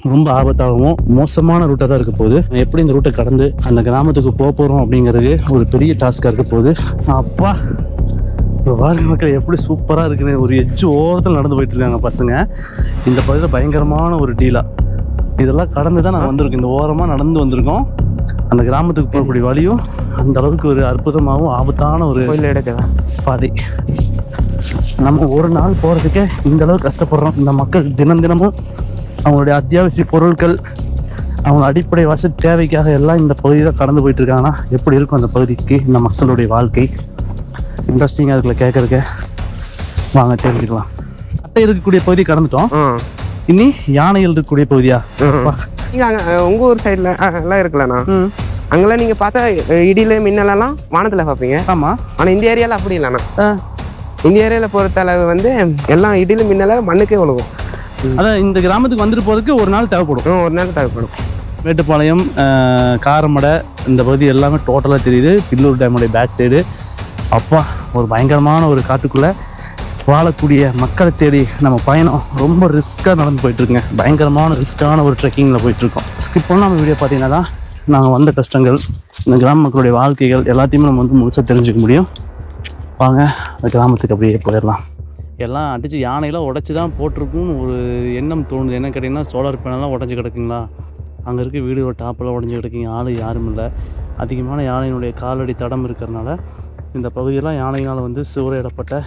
ரொம்ப ஆபத்தாகவும் மோசமான ரூட்டாக தான் இருக்க போகுது. எப்படி இந்த ரூட்டை கடந்து அந்த கிராமத்துக்கு போகிறோம் அப்படிங்கிறது ஒரு பெரிய டாஸ்காக இருக்க போகுது. அப்பா இப்போ வாழ்க்கை மக்கள் எப்படி சூப்பராக இருக்குது. ஒரு எச்சு ஓரத்தில் நடந்து போயிட்டு இருக்காங்க பசங்க. இந்த பகுதியில் பயங்கரமான ஒரு டீலா. இதெல்லாம் கடந்து தான் நான் வந்திருக்கோம். இந்த ஓரமாக நடந்து வந்திருக்கோம். அந்த கிராமத்துக்கு போகக்கூடிய வழியும் அந்த அளவுக்கு ஒரு அற்புதமாகவும் ஆபத்தான ஒரு பாதை. நம்ம ஒரு நாள் போகிறதுக்கே இந்த அளவுக்கு கஷ்டப்படுறோம். இந்த மக்கள் தினம் தினமும் அவங்களுடைய அத்தியாவசிய பொருட்கள், அவங்க அடிப்படை வசதி தேவைக்காக எல்லாம் இந்த பகுதியில் கடந்து போயிட்டு இருக்காங்கன்னா எப்படி இருக்கும் அந்த பகுதிக்கு இந்த மக்களுடைய வாழ்க்கை? இன்ட்ரெஸ்டிங்காக இருக்குல்ல கேட்கறதுக்கு. வாங்க தெரிஞ்சுக்கலாம். அட்டை இருக்கக்கூடிய பகுதி கடந்துட்டோம். இனி யானைகள் இருக்கக்கூடிய பகுதியா? உங்க ஊர் சைட்ல எல்லாம் இருக்குல்லண்ணா, அங்கெல்லாம் நீங்க பார்த்தா இடியில மின்னலாம் வானத்துல பார்ப்பீங்க. ஆமா. ஆனா இந்த ஏரியால அப்படி இல்லைண்ணா. இந்த ஏரியால பொறுத்த அளவு வந்து எல்லாம் இடியில மின்னல மண்ணுக்கே விழுகும். அதான் இந்த கிராமத்துக்கு வந்துட்டு போறதுக்கு ஒரு நாள் தேவைப்படும். ஒரு நாள் தேவைப்படும். மேட்டுப்பாளையம், காரமடை இந்த பகுதி எல்லாமே டோட்டலாக தெரியுது. பில்லூர் டேமுடைய பேக் சைடு. அப்பா, ஒரு பயங்கரமான ஒரு காட்டுக்குள்ளே வாழக்கூடிய மக்களை தேடி நம்ம பயணம் ரொம்ப ரிஸ்க்காக நடந்து போயிட்டுருக்குங்க. பயங்கரமான ரிஸ்க்கான ஒரு ட்ரெக்கிங்கில் போயிட்டுருக்கோம். ஸ்கிப் பண்ணால் நம்ம வீடியோ பார்த்தீங்கன்னா தான் நாங்கள் வந்த கஷ்டங்கள், இந்த கிராம மக்களுடைய வாழ்க்கைகள் எல்லாத்தையுமே நம்ம வந்து முழுசாக தெரிஞ்சுக்க முடியும். வாங்க அந்த கிராமத்துக்கு அப்படியே போயிடலாம். எல்லாம் அடித்து யானையெல்லாம் உடச்சி தான் போட்டிருக்குன்னு ஒரு எண்ணம் தோணுது. என்ன கேட்டிங்கன்னா, சோலார் பேனல்லாம் உடஞ்சி கிடக்குங்களா, அங்கே இருக்க வீடு டாப்பெல்லாம் உடஞ்சி கிடக்குங்க, ஆள் யாரும் இல்லை. அதிகமான யானையினுடைய காலடி தடம் இருக்கிறதுனால இந்த பகுதியெல்லாம் யானையினால் வந்து சூறையிடப்பட்ட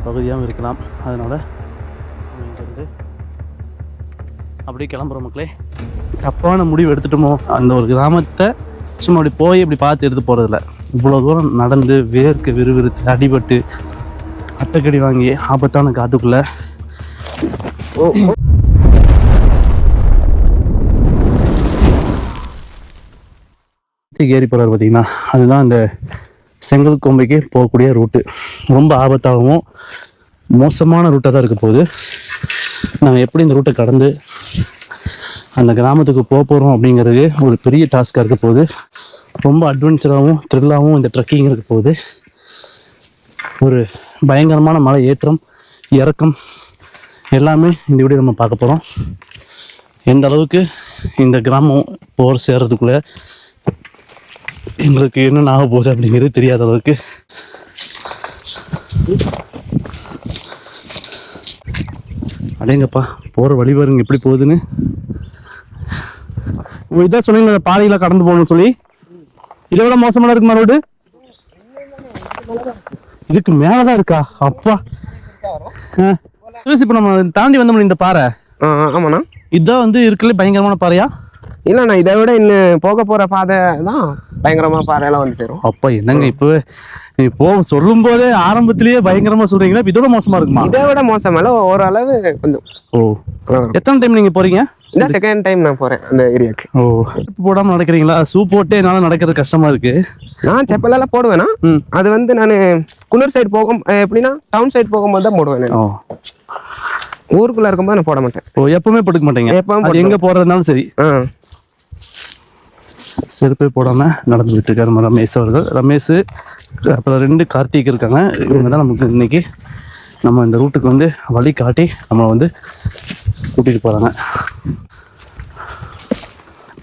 பகுதியாகவும் இருக்கலாம். அதனால் இங்கேருந்து அப்படியே கிளம்புற மக்களே. தப்பான முடிவு எடுத்துட்டோமோ, அந்த ஒரு கிராமத்தை சும்மா அப்படி போய் இப்படி பார்த்து எடுத்து போகிறதில்ல. இவ்வளோ தூரம் நடந்து வேர்க்க விறுவிறுத்து அடிபட்டு அட்டைக்கடி வாங்கி ஆபத்தான காட்டுக்குள்ளே ஏறி போகிறார் பார்த்தீங்கன்னா, அதுதான் இந்த செங்கல் கோம்பைக்கு போகக்கூடிய ரூட்டு. ரொம்ப ஆபத்தாகவும் மோசமான ரூட்டாக தான் இருக்க போகுது. நாங்கள் எப்படி இந்த ரூட்டை கடந்து அந்த கிராமத்துக்கு போகிறோம் அப்படிங்கிறது ஒரு பெரிய டாஸ்காக இருக்க போகுது. ரொம்ப அட்வென்ச்சராகவும் த்ரில்லாகவும் இந்த ட்ரெக்கிங் இருக்க போகுது. ஒரு பயங்கரமான மலை ஏற்றம் இறக்கம் எல்லாமே இந்த வீடியோ நம்ம பார்க்க போகிறோம். எந்த அளவுக்கு இந்த கிராமம் போகிற சேர்றதுக்குள்ளே எங்களுக்கு என்னென்ன ஆக போகுது அப்படிங்கிறது தெரியாத அளவுக்கு. அடேங்கப்பா, போகிற வழி பாருங்க எப்படி போகுதுன்னு. இதான் சொன்னீங்க பாதையில் கடந்து போகணும்னு சொல்லி. இதை விட மோசமான இருக்குமா ரோடு? இதுக்கு மேலதான் இருக்கா? அப்பா, இப்போ நம்ம தாண்டி வந்தோம் இந்த பாறை. ஆமாண்ணா, இதுதான் வந்து இருக்குல்ல பயங்கரமான பாறையா? இல்லைண்ணா, இதை விட இன்னும் போக போற பாதை தான் பயங்கரமா பாறையெல்லாம் வந்து சேரும். அப்பா என்னங்க இப்போ சொல்லும் போதே ஆரம்பத்திலேயே பயங்கரமா சொல்றீங்களா? இதோட மோசமா இருக்குமா? இதை விட மோசம் இல்ல, ஓரளவு கொஞ்சம். ஓ, எத்தனை டைம் நீங்க போறீங்க? இந்த செகண்ட் டைம் நான் போறேன் அந்த ஏரியாக்கு. ஓ, போடாம நடக்கிறீங்களா? ஷூ போட்டே என்னால நடக்கிறது கஷ்டமா இருக்கு. நான் செப்பலெல்லாம் போடுவேனா, அது வந்து நான் குன்னூர் சைடு போகும், எப்படின்னா டவுன் சைடு போகும்போது தான் போடுவேன். ஊருக்குள்ள இருக்கும்போது நான் போட மாட்டேன். ஓ, எப்பவுமே போட்டுக்க மாட்டேங்க? எப்பவும் எங்க போறதுனாலும் சரி. செருப்பே போடாம நடந்துகிட்டு இருக்காரு ரமேஷ் அவர்கள். ரமேஷ் அப்புறம் 2 கார்த்திக் இருக்காங்க. இவங்க தான் நமக்கு இன்னைக்கு நம்ம இந்த ரூட்டுக்கு வந்து வழி காட்டி நம்ம வந்து கூட்டிட்டு போறாங்க.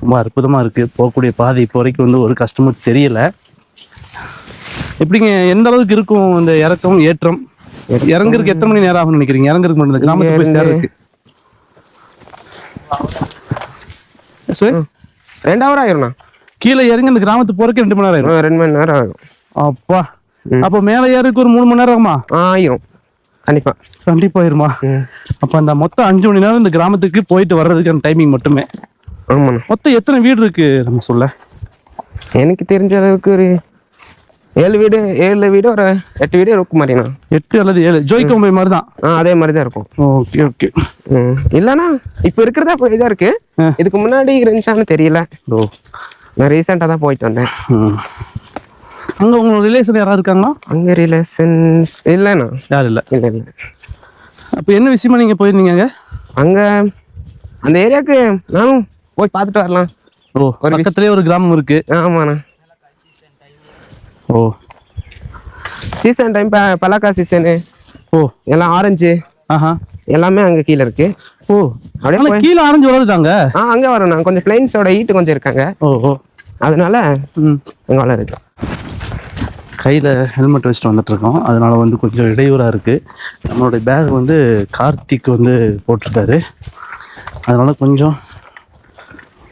ரொம்ப அற்புதமா இருக்கு போகக்கூடிய பாதை. இப்போ வரைக்கும் வந்து ஒரு கஷ்டமும் தெரியல. எப்படிங்க, எந்த அளவுக்கு இருக்கும் இந்த இறக்கம் ஏற்றம்? இறங்குறதுக்கு எத்தனை மணி நேரம் ஆகும்னு நினைக்கிறீங்க? இறங்குறதுக்கு மட்டும் இந்த கிராமத்துக்கு போய் சேர்றதுக்கு 2 hour ஆயிரும்ண்ணா. கீழே இறங்கி அந்த கிராமத்துக்கு போறதுக்கு 2 மணி நேரம் ஆயிரும். 2 மணி நேரம் ஆகும். அப்பா, அப்ப மேல ஏறதுக்கு ஒரு 3 மணி நேரம் ஆகுமா? ஆயிரும், கண்டிப்பா ஆயிருமா? அப்ப அந்த மொத்தம் 5 மணி நேரம் இந்த கிராமத்துக்கு போயிட்டு வர்றதுக்கான டைமிங் மட்டுமே. மொத்தம் எத்தனை வீடு இருக்கு நம்ம சொல்ல? எனக்கு தெரிஞ்ச அளவுக்கு ஒரு 7 வீடு ஒரு 8 வீடு இருக்கும் மாதிரிண்ணா. 8 அல்லது 7 ஜோய்கோம்பை மாதிரி தான். அதே மாதிரி தான் இருக்கும். Okay okay. இல்லைண்ணா, இப்போ இருக்கிறதா இதாக இருக்கு. இதுக்கு முன்னாடி இருந்துச்சான்னு தெரியல. நான் ரீசெண்டாக தான் போயிட்டு வந்தேன். அங்கே உங்களோட ரிலேஷன் யாராவது இருக்காங்களா? அங்கே ரிலேஷன்ஸ் இல்லைண்ணா, யாரும் இல்லை. இல்லை. அப்போ என்ன விஷயமா நீங்கள் போயிருந்தீங்க அங்கே? அந்த ஏரியாவுக்கு நானும் போய் பார்த்துட்டு வரலாம். ஓ, பக்கத்துலேயே ஒரு கிராமம் இருக்கு. ஆமாண்ணா. ஓ, சீசன் டைம் பலாக்கா சீசனு. ஓ, எல்லாம் ஆரஞ்சு எல்லாமே அங்கே கீழே இருக்கு. ஓ அப்படியே ஆனா கீழே ஆரஞ்சு வளருதாங்க. அங்கே வரும். கொஞ்சம் பிளைன்ஸோட ஹீட்டு கொஞ்சம் இருக்காங்க. ஓ அதனால அங்கே வளருது. கையில் ஹெல்மெட் வச்சுட்டு வந்துட்டுருக்கோம். அதனால வந்து கொஞ்சம் இடையூறாக இருக்குது. நம்மளுடைய பேக் வந்து கார்த்திக் வந்து போட்டிருக்காரு. அதனால கொஞ்சம்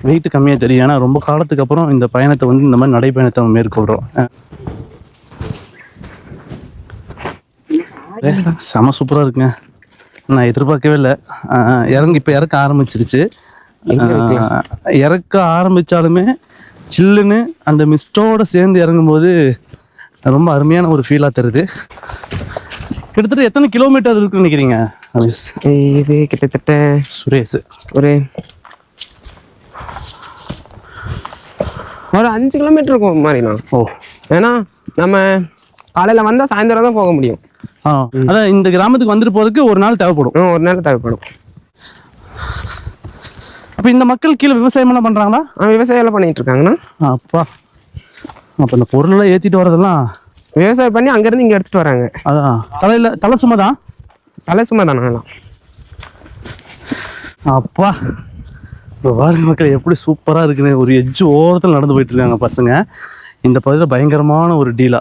வெயிட் கம்மியாக தெரியும். ஏன்னா ரொம்ப காலத்துக்கு அப்புறம் இந்த பயணத்தை வந்து இந்த மாதிரி நடைப்பயணத்தை நம்ம மேற்கொள்கிறோம். செம சூப்பராக இருக்குங்க. நான் எதிர்பார்க்கவே இல்லை. இப்போ இறக்க ஆரம்பிச்சிருச்சு. இறக்க ஆரம்பித்தாலுமே சில்லுன்னு அந்த மிஸ்டோடு சேர்ந்து இறங்கும்போது ரொம்ப அருமையான ஒரு ஃபீலாக தருது. கிட்டத்தட்ட எத்தனை கிலோமீட்டர் இருக்குன்னு நினைக்கிறீங்க ரமேஷ்? இது கிட்டத்தட்ட சுரேஷ் ஒரு 5 கிலோமீட்டர் இருக்கும் மாதிரிண்ணா. ஏன்னா நம்ம காலையில் வந்தால் சாயந்தரம் தான் போக முடியும். அதான் இந்த கிராமத்துக்கு வந்துட்டு போகிறதுக்கு ஒரு நாள் தேவைப்படும். ஒரு நாள் தேவைப்படும். அப்போ இந்த மக்கள் கீழே விவசாயம் என்ன பண்ணுறாங்களா? விவசாயம் எல்லாம் பண்ணிட்டு இருக்காங்கண்ணா. அப்பா, அப்போ இந்த பொருளெல்லாம் ஏற்றிட்டு வரதெல்லாம் விவசாயம் பண்ணி அங்கேருந்து இங்கே எடுத்துகிட்டு வராங்க. அதான் தலை சும்மா தான். தலை சும்மா தானே எல்லாம். அப்பா, இப்போ வார மக்கள் எப்படி சூப்பராக இருக்குன்னு ஒரு எஜ்ஜு ஓரத்தில் நடந்து போயிட்டு இருக்காங்க பசங்க. இந்த பகுதியில் பயங்கரமான ஒரு டீலா.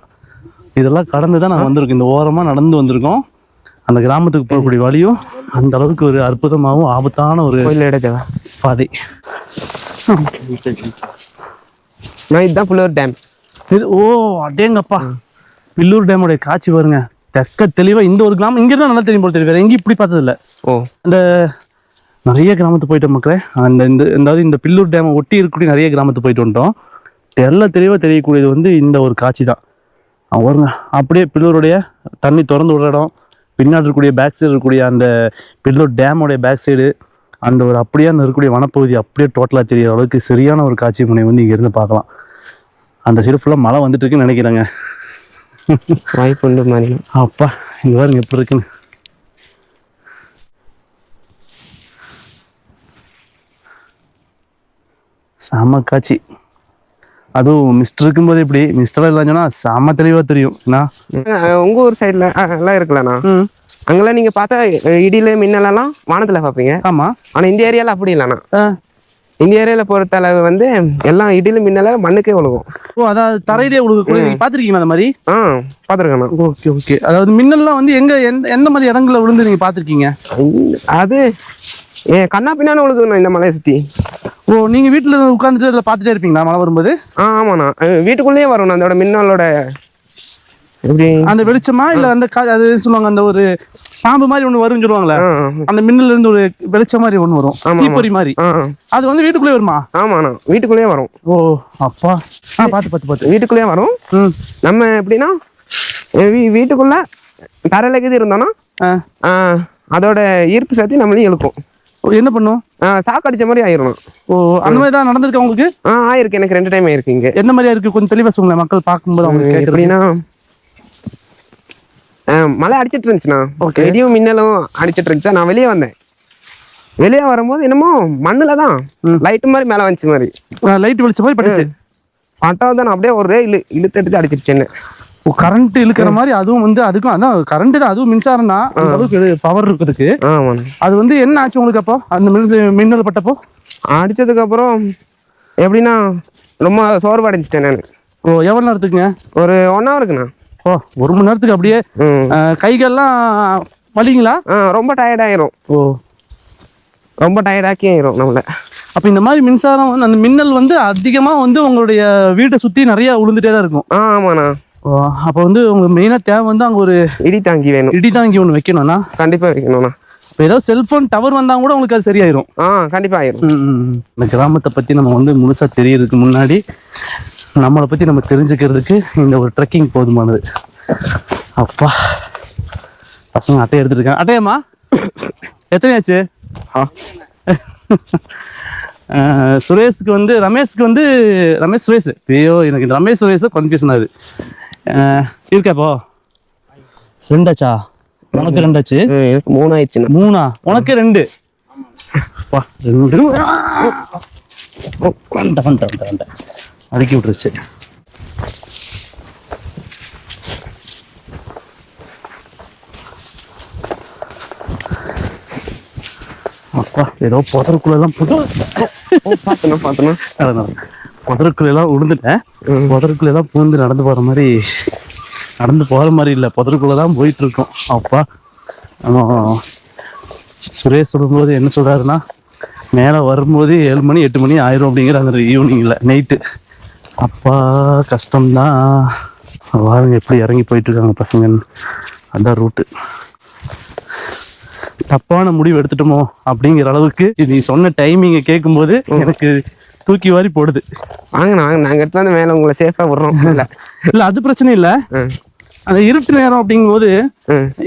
இதெல்லாம் கடந்து தான் நான் வந்திருக்கோம். இந்த ஓரமாக நடந்து வந்திருக்கோம். அந்த கிராமத்துக்கு போகக்கூடிய வழியும் அந்த அளவுக்கு ஒரு அற்புதமாகவும் ஆபத்தான ஒரு பாதை. இதுதான் பில்லூர் டேம். இது அடேங்கப்பா, பில்லூர் டேமோடைய காட்சி பாருங்க. தெக்க தெளிவாக இந்த ஒரு கிராமம் இங்கே தான் நல்லா தெரியும் போல தெரியும். வேறு எங்கேயும் இப்படி பார்த்ததில்ல. அந்த நிறைய கிராமத்துக்கு போயிட்டோம் மக்களே. இந்த பில்லூர் டேமை ஒட்டி இருக்கக்கூடிய நிறைய கிராமத்துக்கு போயிட்டு வந்துட்டோம். எல்லாம் தெளிவாக தெரியக்கூடியது வந்து இந்த ஒரு காட்சி தான். வருங்க, அப்படியே பில்லூருடைய தண்ணி திறந்து விடுற இடம், பின்னாடி இருக்கக்கூடிய பேக் சைடு இருக்கக்கூடிய அந்த பில்லூர் டேமோடைய பேக் சைடு, அந்த ஒரு அப்படியே அந்த இருக்கக்கூடிய வனப்பகுதி அப்படியே டோட்டலாக தெரிகிற அளவுக்கு சரியான ஒரு காட்சி முனை வந்து இங்கேருந்து பார்க்கலாம். அந்த சைடு ஃபுல்லாக மழை வந்துட்டு இருக்குன்னு நினைக்கிறேங்க. வாய்ப்பு மாதிரி. அப்பா, இங்கே பாருங்க எப்படி இருக்குன்னு. செம காட்சி. அதுவும் மிஸ்டர் இருக்கும்போது இப்படி மிஸ்டர் இல்லைன்னா செம தெளிவாக தெரியும். உங்கள் ஊர் சைடில் எல்லாம் இருக்குல்லண்ணா. அங்கெல்லாம் நீங்கள் பார்த்தா இடியில் மின்னலெல்லாம் வானத்தில் பார்ப்பீங்க. ஆமாம். ஆனால் இந்த ஏரியாவில் அப்படி இல்லைண்ணா. இந்த ஏரியாவில் பொறுத்த அளவு வந்து எல்லாம் இடியில் மின்னல மண்ணுக்கே விழுகும். அதாவது தரையிலே விழுகும். பார்த்துருக்கீங்களா அந்த மாதிரி? பார்த்துருக்கேண்ணா. Okay okay. அதாவது மின்னல்லாம் வந்து எந்த மாதிரி இடங்களில் விழுந்து நீங்கள் பார்த்துருக்கீங்க? அது கண்ணா பின்னான்னு விழுகுதுண்ணா இந்த மலையை சுற்றி. நீங்கள் வீட்டில் உட்காந்துட்டு அதில் பார்த்துட்டே இருப்பீங்களா மழை வரும்போது? ஆமாண்ணா, வீட்டுக்குள்ளேயே வரும்ண்ணா. அதோட மின்னலோட எப்படி அந்த வெளிச்சமா இல்லை அந்த அது சொல்லுவாங்க, அந்த ஒரு பாம்பு மாதிரி ஒன்று வரும்னு சொல்லுவாங்களே, அந்த மின்னல் இருந்து ஒரு வெளிச்சம் மாதிரி ஒன்று வரும், தீப்பொறி மாதிரி. அது வந்து வீட்டுக்குள்ளே வருமா? ஆமாண்ணா, வீட்டுக்குள்ளேயே வரும். அப்பா, பார்த்து வீட்டுக்குள்ளேயே வரும். நம்ம எப்படின்னா வீட்டுக்குள்ள தரையில இது இருந்தோம்னா அதோட ஈர்ப்பு சக்தி நம்மளையும் எழுக்கும். என்ன பண்ணும்? சாக்கு அடிச்ச மாதிரி ஆயிரும். அந்த மாதிரி தான் நடந்திருக்கு உங்களுக்கு? ஆயிருக்கு. எனக்கு 2 டைம் ஆயிருக்கு. இங்க என்ன மாதிரியா இருக்கு கொஞ்சம் தெளிவா சொல்லுங்க, மக்கள் பார்க்கும்போது அவங்க எப்படின்னா மழை அடிச்சிட்டு இருந்துச்சுண்ணா. இடியும் மின்னலும் அடிச்சிட்டு இருந்துச்சா. நான் வெளியே வந்தேன். வெளியே வரும்போது என்னமோ மண்ணுல தான் லைட்டு மாதிரி மேலே வந்துச்சு மாதிரி, லைட் வெளிச்ச மாதிரி பட்டுச்சு. பட்டாவது தான் அப்படியே ஒரு இழுத்து எடுத்து அடிச்சிருச்சு என்ன. கரண்ட் இழுக்கிற மாதிரி. அதுவும் வந்து அதுக்கும் அதான் கரண்ட் தான், அதுவும் மின்சாரம் தான். அந்த அளவுக்கு பவர் இருக்கிறதுக்கு. அது வந்து என்ன ஆச்சு உங்களுக்கு அப்போ அந்த மின்னல் பட்டப்போ? அடிச்சதுக்கு அப்புறம் எப்படின்னா ரொம்ப சோர்வு அடைஞ்சிட்டேன் நான். எவ்வளோ நேரத்துக்குங்க? ஒரு 1 ஹவருக்குண்ணா. 1 மணி நேரத்துக்கு அப்படியே கைகள்லாம் வலிங்களா? ரொம்ப டயர்டாயிரும். ரொம்ப டயர்டாக்கி ஆயிரும் நம்மள. அப்போ இந்த மாதிரி மின்சாரம் அந்த மின்னல் வந்து அதிகமாக வந்து உங்களுடைய வீட்டை சுற்றி நிறைய விழுந்துட்டே தான் இருக்கும். ஆமாண்ணா. அப்போ வந்து உங்களுக்கு மெயினாக தேவை வந்து அங்கே ஒரு இடிதாங்கி வேணும். இடிதாங்கி ஒன்று வைக்கணும்னா கண்டிப்பாக வைக்கணும்ண்ணா. இப்போ ஏதாவது செல்ஃபோன் டவர் வந்தால் கூட உங்களுக்கு அது சரியாயிரும். கண்டிப்பாக ஆயிரும். இந்த கிராமத்தை பற்றி நம்ம வந்து முழுசாக தெரியறதுக்கு முன்னாடி நம்மளை பற்றி நம்ம தெரிஞ்சுக்கிறதுக்கு இந்த ஒரு ட்ரெக்கிங் போதுமானது. அப்பா, பசங்க அட்டையை எடுத்துருக்காங்க. அட்டையம்மா எத்தனையாச்சு? சுரேஷுக்கு வந்து ரமேஷ்க்கு வந்து சுரேஷ். ஐயோ, எனக்கு இந்த ரமேஷ் சுரேஷ் கன்ஃபியூஷன் ஆகுது. இருக்காப்போ 2 ஆச்சா? உனக்கு 2 ஆச்சு. 3 ஆயிடுச்சு. 3ஆ? உனக்கு 2. 2 அடுக்கி விட்டுருச்சு. அப்பா ஏதோ புதருக்குள்ளெல்லாம் பார்த்தணும் புதருக்குள்ளெல்லாம் விழுந்துட்டேன். புதருக்குள்ளெல்லாம் பூந்து நடந்து போகிற மாதிரி இல்லை, புதருக்குள்ளதான் போயிட்டு இருக்கோம். அப்பா நம்ம சுரேஷ் சொல்லும்போது என்ன சொல்றாருன்னா, மேலே வரும்போது 7 மணி 8 மணி ஆயிரும் அப்படிங்கிறாங்க ஈவினிங்ல நைட்டு. அப்பா கஷ்டம்தான். வாருங்க எப்படி இறங்கி போயிட்டு இருக்காங்க பசங்க. அதான் ரூட்டு. தப்பான முடிவு எடுத்துட்டோமோ அப்படிங்கிற அளவுக்கு நீ சொன்ன டைமிங்கை கேட்கும்போது எனக்கு தூக்கி வாரி போடுது. வாங்க நாங்கள் எடுத்து வந்து மேலே உங்களை சேஃபாக விடுறோம். இல்லை அது பிரச்சனை இல்லை, அந்த இருட்டு நேரம் அப்படிங்கும்போது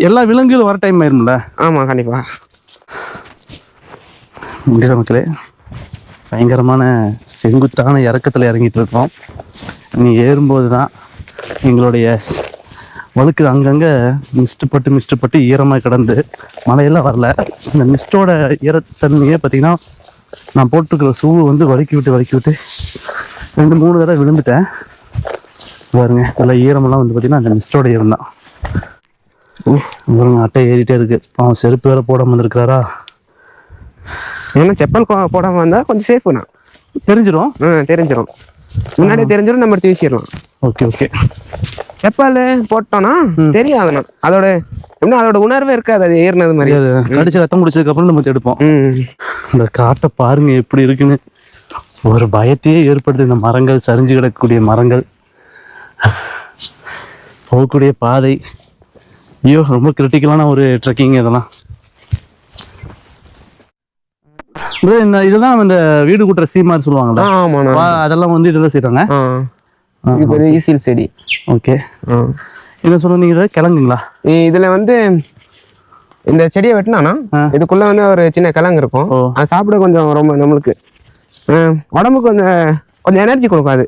எல்லா விலங்குகளும் வர டைம் ஆயிரும்ல. ஆமாம் கண்டிப்பாக. முடிகிற மக்களே, பயங்கரமான செங்குத்தான இறக்கத்தில் இறங்கிட்டு இருக்கோம். நீ ஏறும்போது தான் எங்களுடைய வழுக்கு அங்கங்கே மிஸ்ட்டு பட்டு ஈரமாக கிடந்து மழையெல்லாம் வரல. இந்த மிஸ்டோட ஈரத்தன்மையே பார்த்தீங்கன்னா, நான் போட்டிருக்கிற ஷூவை வந்து வழுக்கி விட்டு 2-3 தடவை விழுந்துட்டேன் பாருங்க. இதெல்லாம் ஈரமெல்லாம் வந்து பார்த்தீங்கன்னா அந்த மிஸ்டோட ஈரம் தான். பாருங்க அட்டை ஏறிட்டே இருக்கு. அவன் செருப்பு வேற போடாம வந்திருக்கிறாரா. ஏன்னா செப்பல் போடாமல் வந்தால் கொஞ்சம் சேஃபுண்ணா. தெரிஞ்சிடும் முன்னாடியே தெரிஞ்சிடும், நம்ம எடுத்து வீசிடலாம். ஓகே செப்பல் போட்டோம்னா தெரியாதுண்ணா. அதோட உணர்வே இருக்காது, அது ஏறினது மாதிரி. கடிச்சு ரத்தம் குடிச்சதுக்கு அப்புறம் நம்ம எடுப்போம். இந்த காட்டை பாருங்க எப்படி இருக்குன்னு. ஒரு பயத்தையே ஏற்படுது இந்த மரங்கள், சரிஞ்சு கிடக்கக்கூடிய மரங்கள், போகக்கூடிய பாதை. ஐயோ ரொம்ப கிரிட்டிக்கலான ஒரு ட்ரெக்கிங் இதெல்லாம். இதெல்லாம் இந்த வீடு கூட்டுற சீமாரி சொல்லுவாங்கல்ல, அதெல்லாம் வந்து இதெல்லாம் செய்யறாங்க. ஈசில் செடி. ஓகே, என்ன சொல்லுவீங்க? கிழங்குங்களா? இதுல வந்து இந்த செடியை வெட்டினானா இதுக்குள்ள வந்து ஒரு சின்ன கிழங்கு இருக்கும். அது சாப்பிட கொஞ்சம் ரொம்ப நம்மளுக்கு உடம்புக்கு கொஞ்சம் எனர்ஜி கொடுக்காது.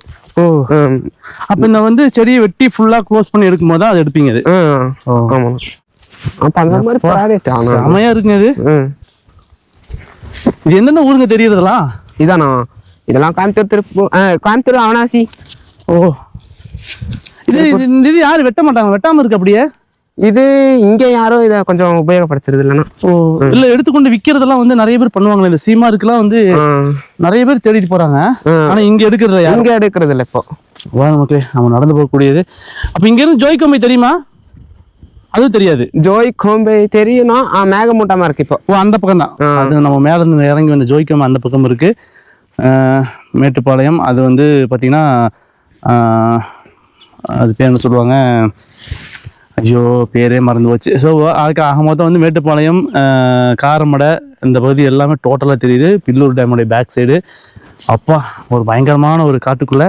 அப்ப இந்த வந்து செடியை வெட்டி ஃபுல்லா க்ளோஸ் பண்ணி எடுக்கும் போது அது எடுப்பீங்க. அது ஆமா. அப்ப அந்த மாதிரி செமையா இருக்குங்க. அது இது எந்தெந்த ஊருங்க தெரியறதுலாம்? இதானா? இதெல்லாம் கோயம்புத்தூர் அவனாசி. இது யாரு வெட்ட மாட்டாங்க, வெட்டாம இருக்கு அப்படியே. இது இங்க யாரும் இதை கொஞ்சம் உபயோகப்படுத்துறது இல்லைன்னா. இல்ல எடுத்துக்கொண்டு விக்கிறதெல்லாம் வந்து நிறைய பேர் பண்ணுவாங்க. இந்த சீமாருக்குலாம் வந்து நிறைய பேர் தேடிட்டு போறாங்க. ஆனா இங்க எடுக்கிறது இல்ல இப்போ. ஓகே, நம்ம நடந்து போகக்கூடியது. அப்ப இங்க இருந்து ஜோய் கோம்பை தெரியுமா? அது தெரியாது. ஜோய் கோம்பை தெரியும்னா மேகமூட்டமா இருக்கு இப்போ. அந்த பக்கம் தான். அது நம்ம மேல இருந்து இறங்கி வந்த ஜோய் கோம்பை அந்த பக்கம் இருக்கு. மேட்டுப்பாளையம் அது வந்து பாத்தீங்கன்னா அது பேர் என்ன சொல்லுவாங்க, ஐயோ பேரே மறந்து போச்சு. ஸோ அதுக்கு ஆக மொத்தம் வந்து மேட்டுப்பாளையம், காரமடை இந்த பகுதி எல்லாமே டோட்டலாக தெரியுது. பில்லூர் டேமுடைய பேக் சைடு. அப்பா ஒரு பயங்கரமான ஒரு காட்டுக்குள்ளே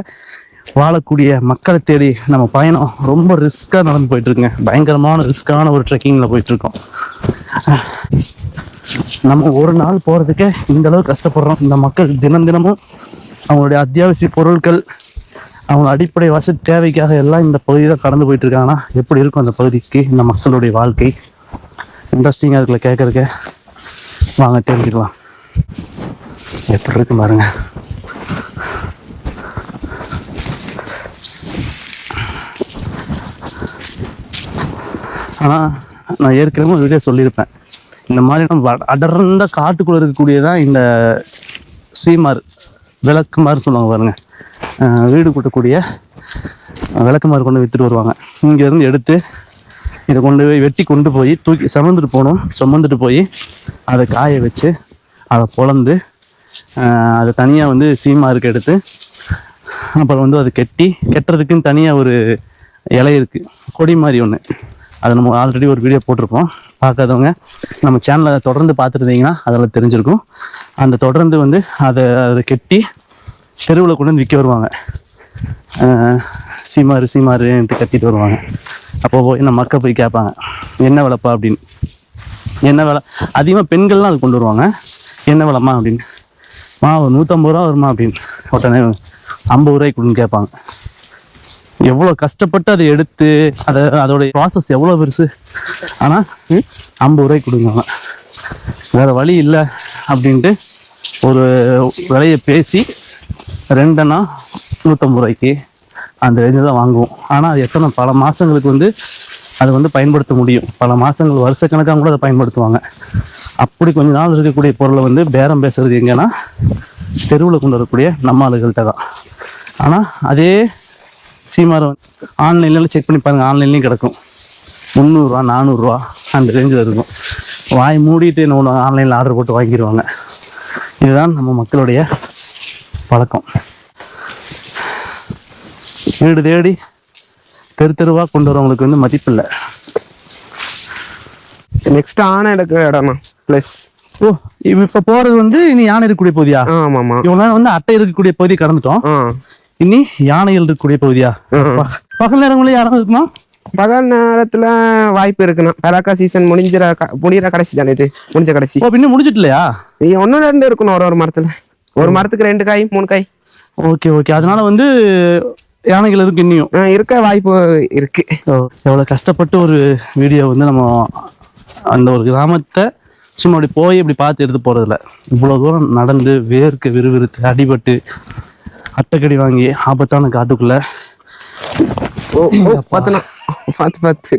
வாழக்கூடிய மக்களை தேடி நம்ம பயணம் ரொம்ப ரிஸ்க்காக நடந்து போயிட்டுருக்குங்க. பயங்கரமான ரிஸ்க்கான ஒரு ட்ரெக்கிங்கில் போயிட்டுருக்கோம். நம்ம ஒரு நாள் போகிறதுக்கே இந்த அளவுக்கு கஷ்டப்படுறோம். இந்த மக்கள் தினமும் அவங்களுடைய அத்தியாவசிய பொருட்கள், அவங்க அடிப்படை வசதி தேவைக்காக எல்லாம் இந்த பகுதி தான் கடந்து போயிட்டு இருக்காங்கன்னா எப்படி இருக்கும் அந்த பகுதிக்கு இந்த மக்களுடைய வாழ்க்கை? இன்ட்ரெஸ்டிங்காக இருக்குல்ல கேட்கறதுக்கு. வாங்க தெரிஞ்சுக்கலாம் எப்படி இருக்கு பாருங்க. ஆனால் நான் ஏற்கனவே ஒரு வீடியோ சொல்லியிருப்பேன், இந்த மாதிரி நம்ம அடர்ந்த காட்டுக்குள்ளே இருக்கக்கூடியதான் இந்த சீமார் விளக்குமாறு சொல்லுவாங்க பாருங்க. வீடு கூட்டக்கூடிய விளக்குமாறு கொண்டு விற்றுட்டு வருவாங்க. இங்கேருந்து எடுத்து இதை கொண்டு போய் வெட்டி கொண்டு போய் தூக்கி சுமந்துட்டு போய் அதை காய வச்சு அதை பொளந்து அதை தனியாக வந்து சீமாருக்கு எடுத்து அப்புறம் வந்து அதை கெட்டுறதுக்குன்னு தனியாக ஒரு இலை இருக்குது, கொடி மாதிரி ஒன்று. அதை நம்ம ஆல்ரெடி ஒரு வீடியோ போட்டிருப்போம். பார்க்காதவங்க நம்ம சேனலை தொடர்ந்து பார்த்துருந்தீங்கன்னா அதில் தெரிஞ்சிருக்கும். அந்த தொடர்ந்து வந்து அதை கெட்டி தெருவில் கொண்டு வந்து விற்க வருவாங்க. சீமாருன்ட்டு கத்திட்டு வருவாங்க. அப்போ போய் நம்ம மக்கள் போய் கேட்பாங்க, என்ன விலைப்பா அப்படின்னு. என்ன விலை அதிகமாக பெண்கள்லாம் அது கொண்டு வருவாங்க. என்ன விலைம்மா அப்படின்னு. ஒரு 150 ரூபா வருமா அப்படின்னு. உடனே 50 ரூபாய்க்கு கொடுன்னு கேட்பாங்க. எவ்வளோ கஷ்டப்பட்டு அதை எடுத்து அதோடைய ப்ராசஸ் எவ்வளோ பெருசு. ஆனால் 50 ரூபாய்க்கு கொடுங்க. வேறு வழி இல்லை அப்படின்ட்டு ஒரு விலையை பேசி 2 150 ரூபாய்க்கு அந்த ரேஞ்சில் தான் வாங்குவோம். ஆனால் அது பல மாதங்களுக்கு வந்து அதை வந்து பயன்படுத்த முடியும். பல மாதங்கள் வருஷக்கணக்காக கூட அதை பயன்படுத்துவாங்க. அப்படி கொஞ்ச நாள் இருக்கக்கூடிய பொருளை வந்து பேரம் பேசுறது எங்கன்னா தெருவில் கொண்டு வரக்கூடிய நம்ம ஆளுகள்கிட்ட தான். ஆனால் அதே சீமாரை ஆன்லைன்ல செக் பண்ணி பாருங்கள், ஆன்லைன்லேயும் கிடக்கும் 300 400 அந்த ரேஞ்சில் இருக்கும். வாய் மூடிட்டு என்ன ஆன்லைனில் ஆர்டர் போட்டு வாங்கிடுவாங்க. இதுதான் நம்ம மக்களுடைய பழக்கம். வீடு தேடி தெருவாக கொண்டு வரவங்களுக்கு வந்து மதிப்பு இல்லை. நெக்ஸ்ட் ஆனை எடுக்கிற இடம்ண்ணா ப்ளஸ். ஓ, இப்போ போகிறது வந்து இனி யானை இருக்கக்கூடிய பகுதியா? ஆமாம்மா. இவங்க வந்து அட்டை இருக்கக்கூடிய பகுதி கடந்துட்டோம். இனி யானைகள் இருக்கக்கூடிய பகுதியா? பகல் நேரங்களே யாரும் இருக்குமா? பகல் நேரத்துல வாய்ப்பு இருக்குண்ணா. பலாக்கா சீசன் முடிகிற கடைசி தானே இது, முடிஞ்ச கடைசி. இன்னும் முடிஞ்சிட்டு இல்லையா? நீ 1 2 இருக்கணும் ஒரு மரத்துல. ஒரு மரத்துக்கு 2 காய் 3 காய். Okay okay. அதனால வந்து யானைகள் இருக்கு, இன்னும் இருக்க வாய்ப்பு இருக்கு. எவ்வளோ கஷ்டப்பட்டு ஒரு வீடியோ வந்து நம்ம அந்த ஒரு கிராமத்தை சும்மா அப்படி போய் இப்படி பார்த்து எடுத்து போகிறதில்ல. இவ்வளோ தூரம் நடந்து வேர்க்கு விறுவிறுத்து அடிபட்டு அட்டைக்கடி வாங்கி ஆபத்தான காட்டுக்குள்ளே பார்த்து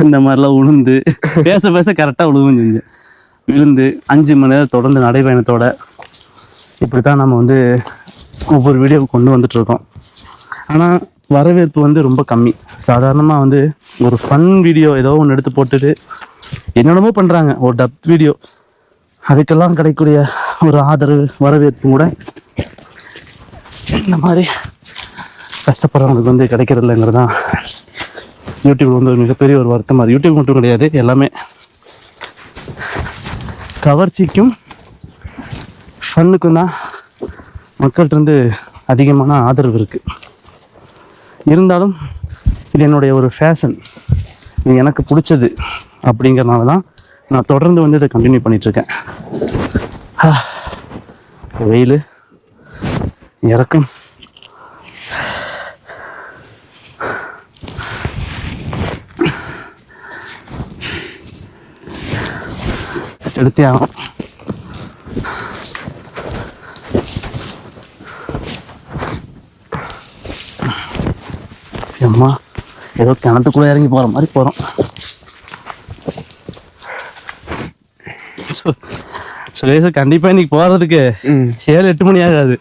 இந்த மாதிரிலாம் விழுந்து பேச கரெக்டாக விழுவும் செஞ்சு விழுந்து 5 மணி நேரம் தொடர்ந்து நடைபயணத்தோட இப்படி தான் நம்ம வந்து ஒவ்வொரு வீடியோவுக்கு கொண்டு வந்துட்ருக்கோம். ஆனால் வரவேற்பு வந்து ரொம்ப கம்மி. சாதாரணமாக வந்து ஒரு ஃபன் வீடியோ ஏதோ ஒன்று எடுத்து போட்டுட்டு என்னென்னமோ பண்ணுறாங்க, ஒரு டப் வீடியோ, அதுக்கெல்லாம் கிடைக்கக்கூடிய ஒரு ஆதரவு வரவேற்பும் கூட இந்த மாதிரி கஷ்டப்படுறவங்களுக்கு வந்து கிடைக்கிறதில்லைங்கிறது தான் யூடியூப் வந்து ஒரு மிகப்பெரிய ஒரு வருத்தம். அது யூடியூப் மட்டும் கிடையாது, எல்லாமே கவர்ச்சிக்கும் ஃபன்னுக்கும் தான் மக்கள்கிட்ட அதிகமான ஆதரவு இருக்குது. இருந்தாலும் இது என்னுடைய ஒரு ஃபேஷன், இது எனக்கு பிடிச்சது அப்படிங்கிறனால தான் நான் தொடர்ந்து வந்து இதை கண்டினியூ பண்ணிகிட்ருக்கேன். வெயில் இறக்கம் எடுத்தே ஆகும். அம்மா ஏதோ கிணத்துக்குள்ளே இறங்கி போகிற மாதிரி போகிறோம். சுரேஷ் கண்டிப்பாக இன்னைக்கு போகிறதுக்கு 7-8 மணி ஆகாது,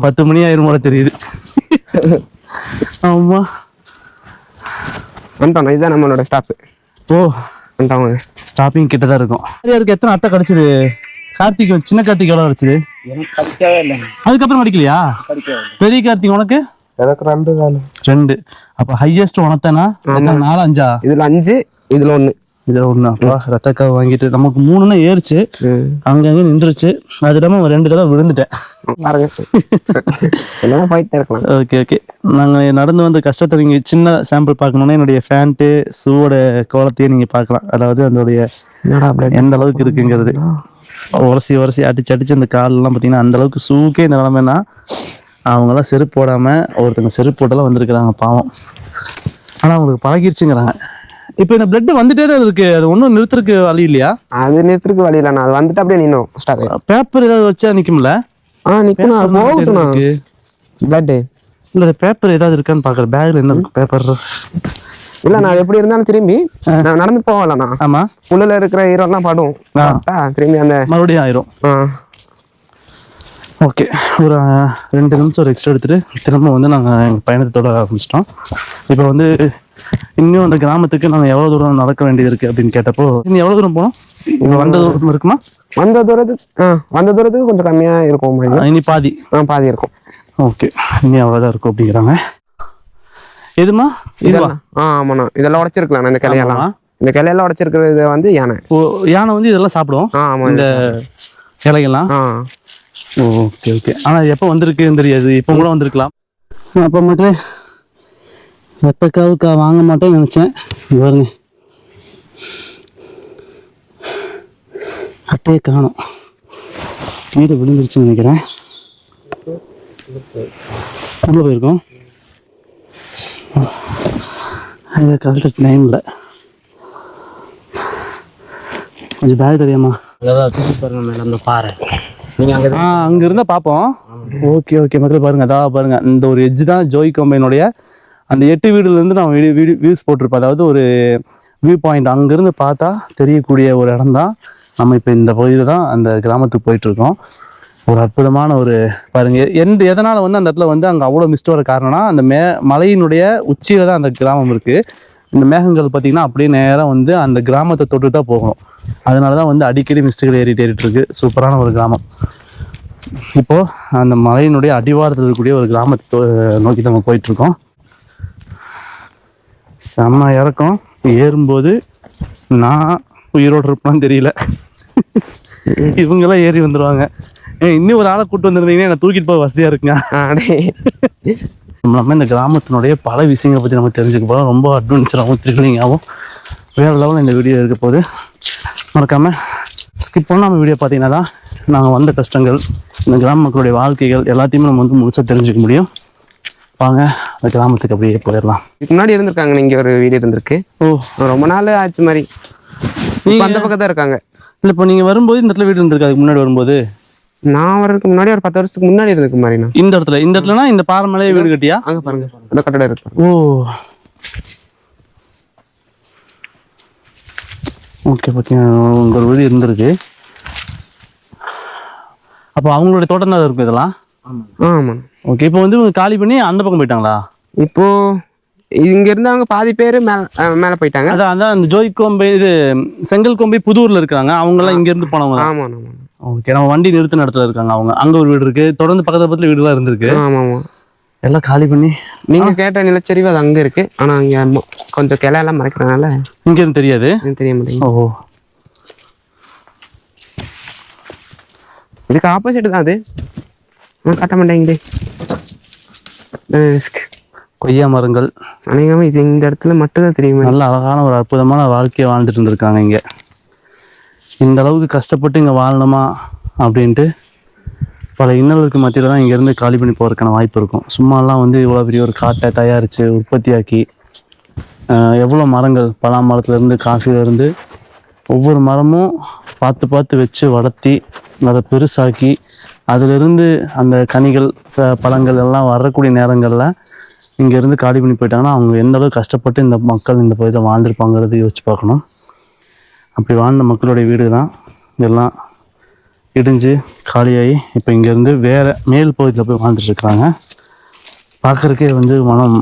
10 மணி ஆயிரும் போல தெரியுது. ஆமா வந்துட்டோம். இதுதான் நம்மளோட ஸ்டாப்பு. ஓ வந்துட்டாங்க. ஸ்டாப்பிங் கிட்ட தான் இருக்கும். யாருக்கு எத்தனை அட்டை கிடச்சிது? கார்த்திக், சின்ன கார்த்திக் எவ்வளோ கிடச்சிது? அதுக்கப்புறம் கிடைக்கலையா? பெரிய கார்த்திக் உனக்கு? எனக்கு 2. அப்போ ஹையஸ்ட் உனத்தானா? 4 5? இதுல 5, இதுல 1. இதில் 1. அப்பா ரத்தக்காவை வாங்கிட்டு நமக்கு 3ன்னு ஏறிச்சு, அங்கங்கே நின்றுச்சு. அது இல்லாமல் 2 தடவை விழுந்துட்டேன். Okay okay. நாங்கள் நடந்து வந்த கஷ்டத்தை நீங்கள் சின்ன சாம்பிள் பார்க்கணுன்னா என்னுடைய ஃபேண்ட்டு ஷூவோட கோலத்தையே நீங்கள் பார்க்கலாம். அதாவது அதோடைய எந்த அளவுக்கு இருக்குங்கிறது உரசி அடிச்சு அந்த காலெல்லாம் பார்த்தீங்கன்னா அந்த அளவுக்கு ஷூக்கே இந்த நிலமைன்னா அவங்களாம் செருப்பு போடாமல் ஒருத்தங்க செருப்பு போட்டெல்லாம் வந்திருக்கிறாங்க பாவம். ஆனால் அவங்களுக்கு பழகிருச்சுங்கிறாங்க. இப்போ இந்த பிளட் வந்துட்டே தான் இருக்கு, அது ஒன்றும் நிறுத்துறதுக்கு வழி இல்லையா? அது நிறுத்துறதுக்கு வழி இல்லைண்ணா, அது வந்துட்டு அப்படியே நின்னும். பேப்பர் ஏதாவது வச்சா நிற்கும்ல? நிற்கணும், அது போகட்டும். பிளட் இல்லை பேப்பர் ஏதாவது இருக்கான்னு பார்க்குறேன். பேக்கில் என்ன இருக்கு பேப்பர்? இல்லை நான் எப்படி இருந்தாலும் திரும்பி நான் நடந்து போகலண்ணா. ஆமாம், உள்ள இருக்கிற ஈரோலாம் படும், திரும்பி அந்த மறுபடியும் ஆயிரும். ஓகே, ஒரு 2 நிமிஷம் ஒரு எக்ஸ்ட்ரா எடுத்துகிட்டு திரும்ப வந்து நாங்கள் எங்கள் பயணத்தோட ஆரம்பிச்சிட்டோம். இப்போ வந்து இன்னும் அந்த கிராமத்துக்கு நாங்கள் எவ்வளோ தூரம் நடக்க வேண்டியது இருக்குது அப்படின்னு கேட்டப்போ, இன்னும் எவ்வளோ தூரம் போனோம்? இப்போ வந்த தூரம் இருக்குமா? வந்த தூரத்துக்கு கொஞ்சம் கம்மியாக இருக்கும். இனி பாதி இருக்கும். ஓகே, இனி அவ்வளோதான் இருக்கும் அப்படிங்கிறாங்க. எதுமா இதுவா? ஆமாண்ணா, இதெல்லாம் உடைச்சிருக்கலாம். இந்த கிளையெல்லாம் உடைச்சிருக்கிறது வந்து யானை. ஓ, யானை வந்து இதெல்லாம் சாப்பிடும். ஆமாம், இந்த இலைகள்லாம். Okay okay. ஆனால் எப்போ வந்திருக்குன்னு தெரியாது, இப்போ கூட வந்திருக்கலாம். அப்போ மக்களே ரத்தக்காவுக்கா வாங்க மாட்டேன்னு நினச்சேன். பாருங்க அட்டையை காணும், கீழே விழுந்துருச்சுன்னு நினைக்கிறேன். உள்ளே போயிருக்கோம். இதை கழுத்து டைம் இல்லை. கொஞ்சம் பேக் தெரியாமா? பாருங்க மேடம், பாரு அங்க இருந்தா பார்ப்போம். ஓகே ஓகே மக்கள் பாருங்க, அதான் பாருங்க இந்த ஒரு எட்ஜ் தான் ஜோய் கம்பெனியோடைய அந்த 8 வீடுலேருந்து நான் வியூஸ் போட்டிருப்பேன். அதாவது ஒரு வியூ பாயிண்ட் அங்கேருந்து பார்த்தா தெரியக்கூடிய ஒரு இடம் தான் நம்ம இப்போ இந்த பகுதியில் தான் அந்த கிராமத்துக்கு போயிட்டுருக்கோம். ஒரு அற்புதமான ஒரு பாருங்க, எதனால் வந்து அந்த இடத்துல வந்து அங்கே அவ்வளோ மிஸ்ட் வர காரணம்னா அந்த மலையினுடைய உச்சியில் தான் அந்த கிராமம் இருக்குது. இந்த மேகங்கள் பார்த்திங்கன்னா அப்படியே நேராக வந்து அந்த கிராமத்தை தொட்டு தான் போகணும். அதனால தான் வந்து அடிக்கடி மிஸ்ட்டுகள் ஏறிட்டு இருக்கு. சூப்பரான ஒரு கிராமம். இப்போது அந்த மலையினுடைய அடிவாரத்தில் இருக்கக்கூடிய ஒரு கிராமத்தை நோக்கி நம்ம போயிட்டுருக்கோம். செம்ம இறக்கம். ஏறும்போது நான் உயிரோடு இருப்பான்னு தெரியல. இவங்கெல்லாம் ஏறி வந்துடுவாங்க. இன்னும் ஒரு ஆளை கூப்பிட்டு வந்துருந்தீங்கன்னா என்னை தூக்கிட்டு போக வசதியாக இருக்குங்க. நம்ம இந்த கிராமத்தினுடைய பல விஷயங்களை பற்றி நம்ம தெரிஞ்சுக்க போகிறோம். ரொம்ப அட்வென்ச்சராகவும் த்ரில்லிங்காகவும் வேறு லெவலில் இந்த வீடியோ இருக்க போது. மறக்காமல் ஸ்கிப் பண்ணால் நம்ம வீடியோ பார்த்தீங்கன்னா தான் நாங்கள் வந்த கஷ்டங்கள், இந்த கிராம மக்களுடைய வாழ்க்கைகள் எல்லாத்தையுமே நம்ம வந்து முழுசாக தெரிஞ்சுக்க முடியும். வாங்க அந்த கிராமத்துக்கு அப்படியே போயிடலாம். இதுக்கு முன்னாடி இருந்திருக்காங்க, இங்கே ஒரு வீடு இருந்திருக்கு. ரொம்ப நாள் ஆச்சு மாதிரி. நீங்கள் அந்த பக்கம் தான் இருக்காங்க. இல்லை, இப்போ நீங்கள் வரும்போது இந்த இடத்துல வீடு இருந்திருக்கு. அதுக்கு முன்னாடி வரும்போது நான் வர்றதுக்கு முன்னாடி ஒரு 10 வருஷத்துக்கு முன்னாடி இருந்திருக்கு மாதிரிண்ணா. இந்த இடத்துலனா இந்த பாறை மேலே வீடு கட்டியா? அங்கே பாருங்க, அந்த கட்டடம் இருக்கு. ஓகே ஓகே, உங்கள் வீடு இருந்திருக்கு. அப்போ அவங்களுடைய தோட்டம் தான் இருக்கும் இதெல்லாம்? ஆமாம். ஓகே, இப்போ வந்து இவங்க காலி பண்ணி அந்த பக்கம் போயிட்டாங்களா? இப்போ இங்க இருந்து அவங்க பாதி பேர் மேல போயிட்டாங்க. அதான் அந்த ஜோய் கோம்பை, இது செங்கல் கோம்பை புதூர்ல இருக்காங்க. அவங்க எல்லாம் இங்க இருந்து போனவங்க. ஆமா ஆமா. ஓகே, நம்ம வண்டி நிறுத்தின இடத்துல இருக்காங்க அவங்க. அங்க ஒரு வீடு இருக்கு, தொடர்ந்து பக்கத்துல வீடுலாம் இருந்திருக்கு. ஆமா ஆமா, எல்லாம் காலி பண்ணி. நீங்க கேட்ட நிலச்சரிவு அது அங்க இருக்கு. ஆனா இங்க கொஞ்சம் கிளை எல்லாம் மறைக்கிறதுனால இங்க இருந்து தெரியாது. தெரிய மாட்டேங்குது. ஓஹோ, இதுக்கு ஆப்போசிட் தான் அது. காட்ட மாட்டேங்குது. கொய்யா மரங்கள் அநேகமாக இது இந்த இடத்துல மட்டும்தான் தெரியுமா. நல்ல அழகான ஒரு அற்புதமான வாழ்க்கையை வாழ்ந்துட்டு இருந்திருக்காங்க இங்க. இந்த அளவுக்கு கஷ்டப்பட்டு இங்கே வாழணுமா அப்படின்ட்டு பல இன்னலுக்கு மத்தியில் தான் இங்கேருந்து காலி பண்ணி போகிறதுக்கான வாய்ப்பு இருக்கும். சும்மாலாம் வந்து இவ்வளோ பெரிய ஒரு காட்டை தயாரித்து உற்பத்தியாக்கி எவ்வளோ மரங்கள், பலா மரத்துலேருந்து காஃபிலேருந்து ஒவ்வொரு மரமும் பார்த்து பார்த்து வச்சு வளர்த்தி அதை பெருசாக்கி அதிலிருந்து அந்த கனிகள் பழங்கள் எல்லாம் வரக்கூடிய நேரங்களில் இங்கேருந்து காலி பண்ணி போயிட்டாங்கன்னா அவங்க எந்த அளவுக்கு கஷ்டப்பட்டு இந்த மக்கள் இந்த பகுதியில் வாழ்ந்துருப்பாங்கிறது யோசிச்சு பார்க்கணும். அப்படி வாழ்ந்த மக்களுடைய வீடு தான் இதெல்லாம் இடிஞ்சு காலியாகி இப்போ இங்கேருந்து வேறு மேல் பகுதியில் போய் வாழ்ந்துட்டுருக்குறாங்க. பார்க்குறக்கே வந்து மனம்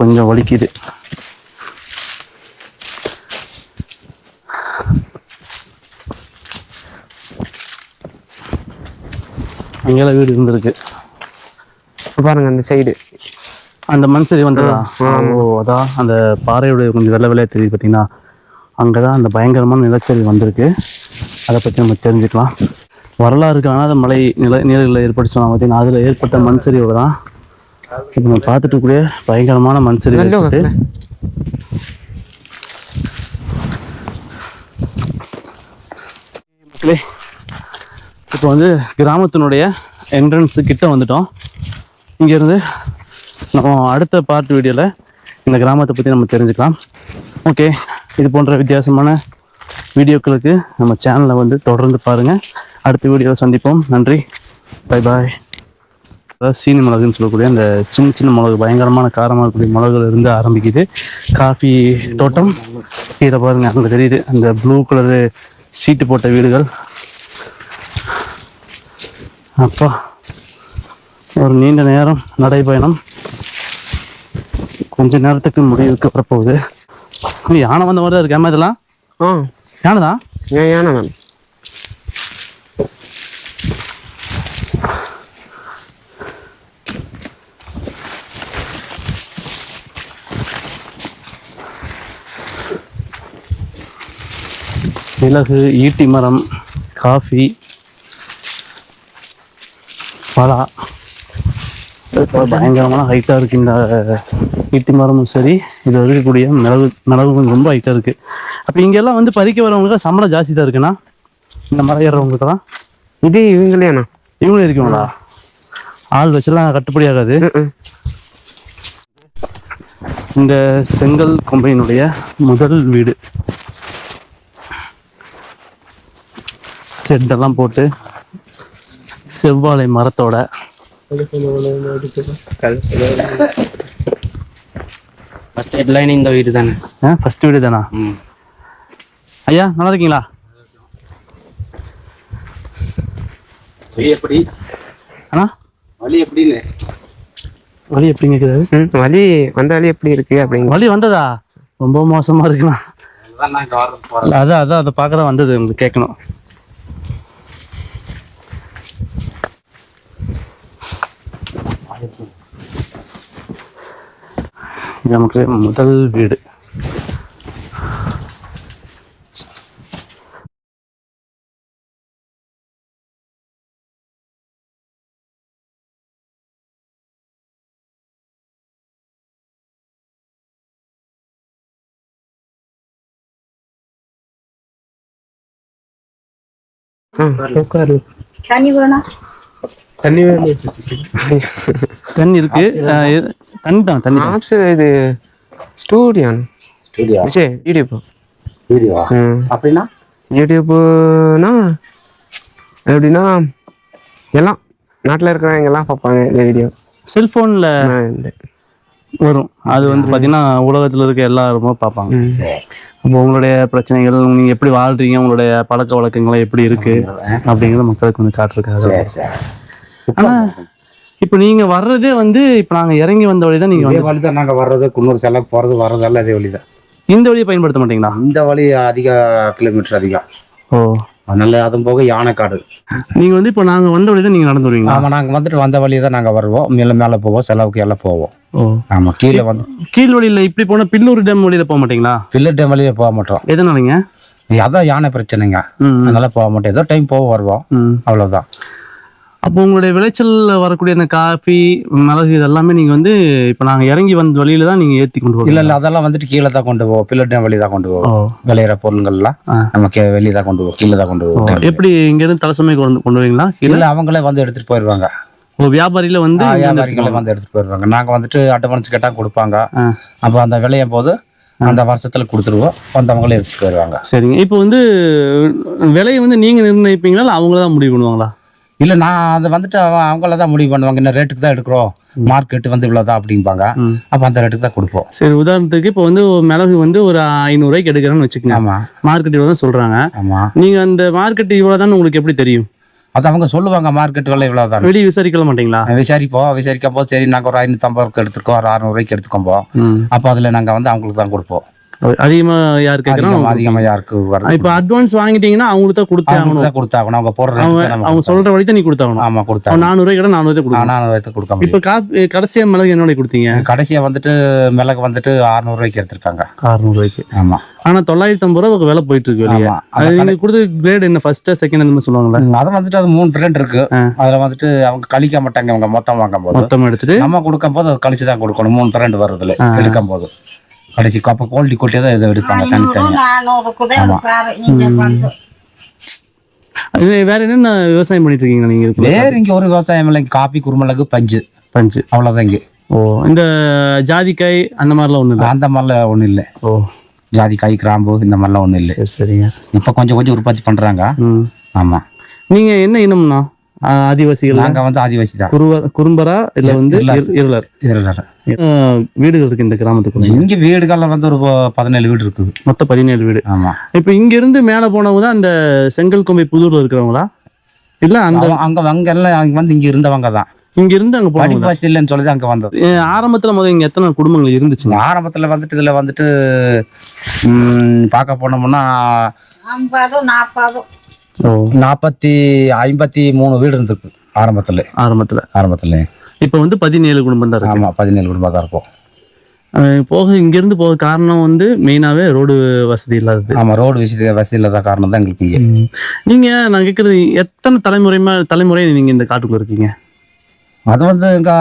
கொஞ்சம் வலிக்குது. அங்கெல்லாம் வீடு இருந்திருக்கு பாருங்க, அந்த சைடு அந்த மண் சரி வந்ததா? ஓ, அதான் அந்த பாறையோட கொஞ்சம் வெள்ளை வெள்ளையாக தெரியுது பார்த்தீங்கன்னா. அங்கே தான் அந்த பயங்கரமான நிலச்சரிவு வந்திருக்கு. அதை பற்றி நம்ம தெரிஞ்சுக்கலாம். வரலாறுக்கு அனாத மலை நீர்களில் ஏற்பட்டு சொன்னாங்க பார்த்தீங்கன்னா, அதில் ஏற்பட்ட மண் சரிவு தான் இப்போ நம்ம பார்த்துட்டு கூட பயங்கரமான மண் சரிவு ஏற்பட்டு. மக்களே, இப்போ வந்து கிராமத்தினுடைய என்ட்ரன்ஸு கிட்ட வந்துட்டோம். இங்கேருந்து நம்ம அடுத்த பார்ட் வீடியோவில் இந்த கிராமத்தை பற்றி நம்ம தெரிஞ்சுக்கலாம். ஓகே, இது போன்ற வித்தியாசமான வீடியோக்களுக்கு நம்ம சேனலை வந்து தொடர்ந்து பாருங்கள். அடுத்த வீடியோவில் சந்திப்போம். நன்றி, பை பாய். அதாவது சீனி மிளகுன்னு சொல்லக்கூடிய அந்த சின்ன சின்ன மிளகு, பயங்கரமான காரமாக இருக்கக்கூடிய மிளகுல இருந்து ஆரம்பிக்குது. காஃபி தோட்டம் இதை பாருங்கள், அங்கே தெரியுது அந்த ப்ளூ கலரு சீட்டு போட்ட வீடுகள். அப்பா, ஒரு நீண்ட நேரம் நடைபயணம் கொஞ்ச நேரத்துக்கு முடிவுக்கு வரப்போகுது. யானை வந்த மாதிரி தான் இருக்கு. ஏமா இதெல்லாம் யானை தான்? யானை மேம். மிளகு, ஈட்டி மரம், காஃபி, பலா, பயங்கரமான ஹைட்டாக இருக்குது. இந்த ஈட்டி மரமும் சரி, இது இருக்கக்கூடிய மிளகு ரொம்ப ஹைட்டாக இருக்குது. அப்போ இங்கெல்லாம் வந்து பறிக்க வரவங்களுக்கு சம்பளம் ஜாஸ்தி தான் இருக்குண்ணா. இந்த மரம் ஏறுறவங்களுக்கெல்லாம் இது இவங்களேண்ணா, இவங்களும் இருக்குங்களா? ஆள் வச்செல்லாம் கட்டுப்படி ஆகாது. இந்த செங்கல் கொம்பையினுடைய முதல் வீடு செட்டெல்லாம் போட்டு செவ்வாழை மரத்தோட. ஃபர்ஸ்ட் ஹெட்லைன் இந்த வீடு தானே? ஃபர்ஸ்ட் வீடு தானா? ஐயா நல்லா இருக்கீங்களா? வழி எப்படி அண்ணா வழி எப்படின்னு வழி எப்படிங்க இருக்குது? வழி வந்த வழி எப்படி இருக்கு அப்படிங்க. வழி வந்ததா? ரொம்ப மோசமா இருக்குண்ணா. அதுதான் நாங்கள் வர போகிறோம். அதான் அதை பார்க்க தான் வந்தது, உங்களுக்கு கேட்கணும். இது நமக்கு முதல் வீடு. தண்ணி வேணும். தண்ணி இருக்கு. தண்ணி தான் தண்ணி. ஆப்ஷன் இது ஸ்டூடியோ ஸ்டூடியோ யூடியூப். வீடியோ அப்படின்னா யூடியூப்னா எப்படின்னா எல்லாம் நாட்டில் இருக்கிறவங்க எல்லாம் பார்ப்பாங்க இந்த வீடியோ. செல்ஃபோனில் வரும். அது வந்து பார்த்தீங்கன்னா உலகத்தில் இருக்க எல்லாருமே பார்ப்பாங்க. அப்போ உங்களுடைய பிரச்சனைகள், நீங்கள் எப்படி வாழ்றீங்க, உங்களுடைய பழக்க வழக்கங்கள் எப்படி இருக்கு அப்படிங்கிறத மக்களுக்கு வந்து காட்டுறதுக்காக. ஆனால் இப்போ நீங்கள் வர்றதே வந்து இப்போ நாங்கள் இறங்கி வந்த வழி தான். நீங்கள் வழி தான் நாங்கள் வர்றது, குன்னூர் செலவு போகிறது வர்றதெல்லாம் இதே வழி தான். இந்த வழியை பயன்படுத்த மாட்டீங்களா? இந்த வழி அதிக கிலோமீட்டர் அதிகம். ஓ, அதனால அதுவும் போக யானைக்காடு. நீங்கள் வந்து இப்போ நாங்கள் வந்த வழி தான் நீங்கள் நடந்து வருவீங்களா? ஆமாம், நாங்கள் வந்துட்டு வந்த வழியை தான் நாங்கள் வருவோம். மேலே போவோம், செலவுக்கு எல்லாம் போவோம். ஓ ஆமாம், கீழே வந்து கீழ் வழியில் இப்படி போனால் பில்லூர் டேம் வழியில் போக மாட்டீங்களா? பில்லர் டேம் வழியில் போக மாட்டோம். எதனாலங்க? அதான் யானை பிரச்சனைங்க. அதனால போக மாட்டோம். ஏதோ டைம் போக வருவோம், அவ்வளோதான். அப்போ உங்களுடைய விளைச்சலில் வரக்கூடிய அந்த காஃபி, மிளகு இதெல்லாமே நீங்கள் வந்து இப்போ நாங்கள் இறங்கி வந்த வழியில தான் நீங்கள் ஏற்றி கொண்டு போவோம்? இல்லை, அதெல்லாம் வந்துட்டு கீழே தான் கொண்டு போவோம். பில்லர் டேம் வழி தான் கொண்டு போவோம். விளையிற பொருள்கள்லாம் நமக்கு வெளியே தான் கொண்டு போவோம், கீழே தான் கொண்டு போவோம். எப்படி இங்கேருந்து தலசமை கொண்டு வருவீங்களா? இல்லை, அவங்களே வந்து எடுத்துகிட்டு போயிடுவாங்க. ஓ, வியாபாரியில் வந்து வியாபாரிகளே வந்து எடுத்துகிட்டு போயிடுவாங்க. நாங்கள் வந்துட்டு அட்வான்ஸ் கேட்டால் கொடுப்பாங்க. அப்போ அந்த விளையும் போது அந்த வருஷத்தில் கொடுத்துருவோம், வந்தவங்களே எடுத்துகிட்டு போயிடுவாங்க. சரிங்க. இப்போ வந்து விலையை வந்து நீங்கள் நிர்ணயிப்பீங்களா இல்லை அவங்கள தான் முடிவு பண்ணுவாங்களா? இல்லை, நான் அதை வந்துட்டு அவங்கள தான் முடிவு பண்ணுவாங்க. இந்த ரேட்டுக்கு தான் எடுக்கிறோம், மார்க்கெட்டு வந்து இவ்வளோதான் அப்படிம்பாங்க. அப்போ அந்த ரேட்டுக்கு தான் கொடுப்போம். சரி, உதாரணத்துக்கு இப்போ வந்து மிளகு வந்து ஒரு 500 ரூபாய்க்கு எடுக்கிறேன்னு வச்சுக்கோங்க. ஆமாம், மார்க்கெட் இவ்வளோ தான் சொல்கிறாங்க. ஆமாம். நீங்கள் அந்த மார்க்கெட் இவ்வளோ தான் உங்களுக்கு எப்படி தெரியும்? அது அவங்க சொல்லுவாங்க, மார்க்கெட் விலை இவ்வளோ தான். வெளியே விசாரிக்கல மாட்டீங்களா? விசாரிக்கும் போது சரி, நாங்கள் ஒரு 550 ரூபாய்க்கு எடுத்துருக்கோம், ஒரு 600 ரூபாய்க்கு எடுத்துக்கோம்போம். அப்போ அதில் நாங்கள் வந்து அவங்களுக்கு தான் கொடுப்போம். அதிகமாக யாருக்கு கேட்குறோம்? அதிகமாக யாருக்கு வரும். இப்போ அட்வான்ஸ் வாங்கிட்டீங்கன்னா அவங்களுக்கு தான் கொடுத்தாகணும். அவங்க போடுற அவங்க சொல்கிற வழி தான் நீ கொடுத்தாகணும். ஆமாம், கொடுத்தா 400 ரூபாய் கடை 400 கொடுக்கணும். 400 ரூபாய்க்கு கொடுக்க இப்போ கடைசியாக மிளகு என்ன கொடுத்தீங்க? கடைசியாக வந்துட்டு மிளகு வந்துட்டு 600 ரூபாய்க்கு எடுத்திருக்காங்க. 600 ரூபாய்க்கு. ஆமாம். ஆனால் 950 ரூபா விலை போயிட்டு இருக்கு வெளியே. அது நீங்கள் கொடுத்த கிரேட் என்ன, ஃபர்ஸ்ட் செகண்ட் அந்த மாதிரி சொல்லுவாங்களா? அதை வந்துட்டு அது 3 கிரேட் இருக்கு. அதில் வந்துட்டு அவங்க கழிக்க மாட்டாங்க. அவங்க மொத்தம் வாங்கும் போது மொத்தம் எடுத்துட்டு நம்ம கொடுக்கும் போது அது கழிச்சு தான் கொடுக்கணும். 3 கிரேட் வருதுல எடுக்கும் போது கடைசி அப்போ குவாலிட்டி கொட்டே தான் இதை எடுப்பாங்க தனித்தனியாக. வேற என்னென்ன விவசாயம் பண்ணிட்டு இருக்கீங்க நீங்க? வேற இங்கே ஒரு விவசாயம் இல்லை. காப்பி, குருமிளகு, பஞ்சு அவ்வளோதான் இங்கே. ஓ, இந்த ஜாதிக்காய் அந்த மாதிரிலாம் ஒன்றும் இல்லை? அந்த மாதிரிலாம் ஒன்றும் இல்லை. ஓ, ஜாதிக்காய், கிராம்பு இந்த மாதிரிலாம் ஒன்றும் இல்லை. சரிங்க. இப்போ கொஞ்சம் உற்பத்தி பண்ணுறாங்க. ஆமாம். நீங்கள் என்ன இனம்ண்ணா? ஆதிவாசிகள்? நாங்கள் வந்து ஆதிவாசி தான். குறும்பரா இல்லை வந்து இருளர்? வீடுகள் இருக்கு இந்த கிராமத்துக்கு. இங்கே வீடுகளில் வந்து ஒரு 17 வீடு இருக்குது. மொத்தம் 17 வீடு. ஆமாம். இப்போ இங்கேருந்து மேலே போனவங்க தான் அந்த செங்கல் கொம்பை புதூரில் இருக்கிறவங்களா? இல்லை, அந்த அங்கே எல்லாம் வந்து இங்கே இருந்தவங்க தான். இங்க இருந்து அங்கே படிப்பு வசதி இல்லைன்னு சொல்லி அங்கே வந்தது. ஆரம்பத்தில் முதல் இங்கே எத்தனை குடும்பங்கள் இருந்துச்சுங்க? ஆரம்பத்தில் வந்துட்டு இதில் வந்துட்டு பார்க்க போனோம்னா 53 வீடு இருந்துருக்கு ஆரம்பத்தில். இப்போ வந்து 17 குடும்பம் தான் இருக்கு. ஆமாம், 17 குடும்பம் தான் இருக்கும். போக இங்கேருந்து போக காரணம் வந்து மெயினாகவே ரோடு வசதி இல்லாதது. ஆமாம், ரோடு வசதி இல்லாத காரணம் தான் எங்களுக்கு இங்கே. நீங்கள் நான் கேட்குறது, எத்தனை தலைமுறை நீங்கள் இந்த காட்டுக்குள்ள இருக்கீங்க? அது வந்து இங்கே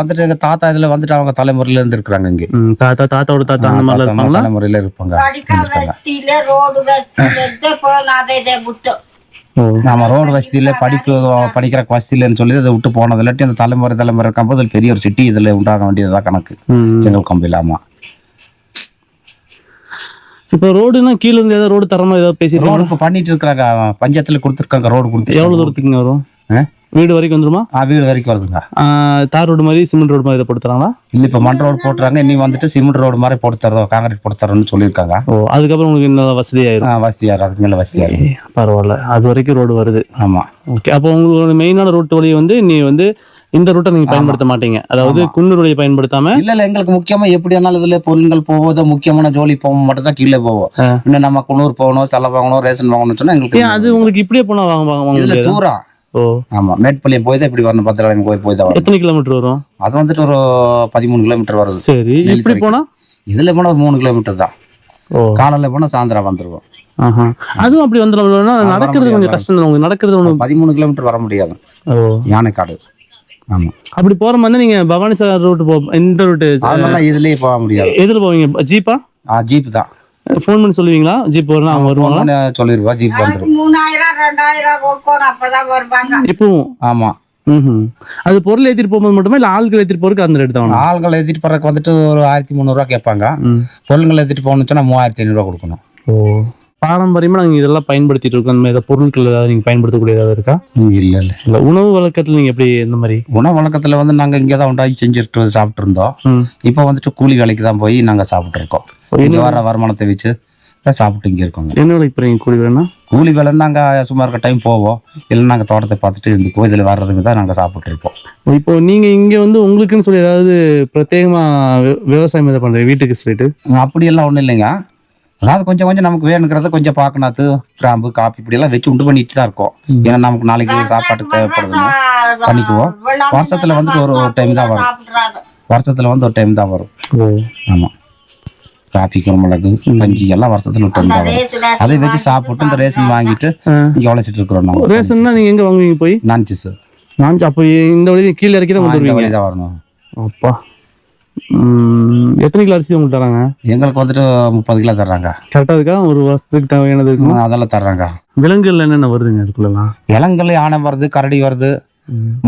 வந்துட்டு எங்கள் தாத்தா இதில் வந்துட்டு அவங்க தலைமுறையில இருந்து இருக்கிறாங்க. இங்கே தாத்தாவோட தாத்தா அந்த மாதிரிலாம் இருப்பாங்களா? தலைமுறையில இருப்பாங்க. நம்ம ரோடு வசதி இல்லை, படிக்கிற வசதி இல்லைன்னு சொல்லி அதை விட்டு போனது. இல்லாட்டி அந்த தலைமுறை இருக்கும்போது பெரிய ஒரு சிட்டி இதில் உண்டாக வேண்டியதுதான் கணக்கு. செங்கல் கம்பி இல்லாமல் இப்போ ரோடுனா கீழே இருந்து ஏதாவது ரோடு தரமா ஏதாவது பேசி ரோடு இப்போ பண்ணிட்டு இருக்கிறாங்க. பஞ்சாயத்தில் கொடுத்துருக்காங்க ரோடு கொடுத்து. எவ்வளோ தூரத்துக்கு வரும்? வீடு வரைக்கும் வந்துருமா? வீடு வரைக்கும் வருதுங்க. தார் ரோடு மாதிரி சிமெண்ட் ரோடு மாதிரி இதை போட்டுறாங்களா? இல்லை, இப்போ மண் ரோடு போட்டுறாங்க. இன்னி வந்துட்டு சிமெண்ட் ரோடு மாதிரி போட்டு தரோம், காங்கிரீட் போட்டு தரோம்னு சொல்லியிருக்காங்க. ஓ, அதுக்கப்புறம் உங்களுக்கு இன்னும் வசதியாயிரும். வசதியாயிரும், அதுக்கு மேலே வசதியாயிரும். பரவாயில்ல, அது வரைக்கும் ரோடு வருது. ஆமாம். ஓகே, அப்போ உங்களோட மெயினான ரூட் வழி வந்து நீ வந்து இந்த ரூட்டை நீங்க பயன்படுத்த மாட்டீங்க, அதாவது குன்னூர் வழியை பயன்படுத்தாம? இல்ல எங்களுக்கு முக்கியமா எப்படி ஆனாலும் இதுல பொருட்கள் போவோம், முக்கியமான ஜோலி போக மட்டும் தான் கீழே போவோம். இன்னும் நம்ம குன்னூர் போகணும், செல்ல வாங்கணும், ரேஷன் வாங்கணும்னு சொன்னா எங்களுக்கு அது உங்களுக்கு இப்படியே போனா வாங்க தூரம். ஓ ஆமா, மேட்பாளையம் போய் தான் இப்படி வரணும், பத்திரகாளியம் கோயில் போய் தான் வரணும். எத்தனை கிலோமீட்டர் வரும்? அது வந்துட்டு ஒரு 13 கிலோமீட்டர் வருது. சரி, இப்படி போனா இதுல போனா ஒரு 3 கிலோமீட்டர் தான். காலையில போனா சாயந்தரம் வந்துருவோம். அதுவும் அப்படி வந்துடும். நடக்கிறது கொஞ்சம் கஷ்டம் தான். உங்களுக்கு நடக்கிறது 13 கிலோமீட்டர் வர முடியாது, யானைக்காடு. ஆமா, அப்படி போற மாதிரி நீங்க பவானி சாகர் ரூட் இந்த ரூட் இதுலயே போக முடியாது. எதுல போவீங்க? ஜீப்பா? ஜீப் தான். ஃபோன் பண்ணி சொல்லுவீங்களா ஜீப் வரணும் அவங்க வருவாங்க? சொல்லிருவா, ஜீப் வந்துடும். 3000 2000 கொடுக்கணும், அப்பதான் வருவாங்க இப்பவும். ஆமா. அது பொருள் ஏத்திட்டு போகும்போது மட்டுமே இல்ல ஆள்கள் ஏத்திட்டு போறதுக்கு அந்த ரேட் தான்? ஆள்கள் ஏத்திட்டு போறதுக்கு வந்துட்டு ஒரு 1300 கேட்பாங்க. பொருள்கள் ஏத்திட்டு போகணும்னு சொன்னா 3500 கொடுக்கணும். ஓ, பாரம்பரியமா நாங்க இதெல்லாம் பயன்படுத்திட்டு இருக்கோம். அந்த மாதிரி பொருட்கள் ஏதாவது நீங்க பயன்படுத்தக்கூடிய ஏதாவது இருக்கா? இல்ல இல்ல. உணவு வழக்கத்துல நீங்க எப்படி இந்த மாதிரி? உணவு வழக்கத்துல வந்து நாங்க இங்கதான் உண்டாக்கி செஞ்சுட்டு சாப்பிட்டு இருந்தோம். இப்ப வந்துட்டு கூலி வேலைக்கு தான் போய் நாங்க சாப்பிட்டு இருக்கோம். இங்க வர வருமானத்தை வச்சு தான் சாப்பிட்டு இங்க இருக்கோங்க. என்ன வேலைக்கு போறீங்க? கூலி வேலைன்னா? கூலி வேலைன்னு நாங்க சும்மா இருக்க டைம் போவோம், இல்லைன்னா நாங்க தோட்டத்தை பார்த்துட்டு இருந்துக்குவோம். இதுல வர்றதுக்கு தான் நாங்க சாப்பிட்டு இருப்போம். இப்போ நீங்க இங்க வந்து உங்களுக்குன்னு சொல்லி ஏதாவது பிரத்யேகமா விவசாயம் எதை பண்றீங்க வீட்டுக்கு சொல்லிட்டு? அப்படியெல்லாம் ஒண்ணும் இல்லைங்க. அதாவது கொஞ்சம் கொஞ்சம் நமக்கு வேணுங்கிறத கொஞ்சம் பாக்கணாத்து, கிராம்பு, காப்பி இப்படி எல்லாம் வச்சு உண்டு பண்ணிட்டு தான் இருக்கோம். ஏன்னா நமக்கு நாளைக்கு சாப்பாட்டுக்கு தேவைப்படுதுன்னு பண்ணிக்குவோம். வருஷத்துல வந்துட்டு ஒரு டைம் தான் வரும். வருஷத்துல வந்து ஒரு டைம் தான் வரும். ஆமா, காப்பி, குருமிளகு, பஞ்சி எல்லாம் வருஷத்துல ஒரு டைம் தான் வரும். அதை வச்சு சாப்பிட்டு இந்த ரேஷன் வாங்கிட்டு இங்க உழைச்சிட்டு இருக்கிறோம். நம்ம ரேஷன்னா நீங்க எங்க வாங்குவீங்க போய்? நான்சிஸ். அப்போ இந்த வழி கீழே இறக்கி தான் வழி தான் வரணும். அப்பா, எத்தனை கிலோ அரிசி உங்களுக்கு தராங்க? எங்களுக்கு வந்துட்டு 30 கிலோ தர்றாங்க. கரெக்டா இருக்கா? ஒரு வருஷத்துக்கு தேவையானது இருக்கு, அதெல்லாம் தர்றாங்க. விலங்குகள் என்னென்ன வருதுங்க அதுக்குள்ளலாம்? விலங்குகள் யானை வருது, கரடி வருது,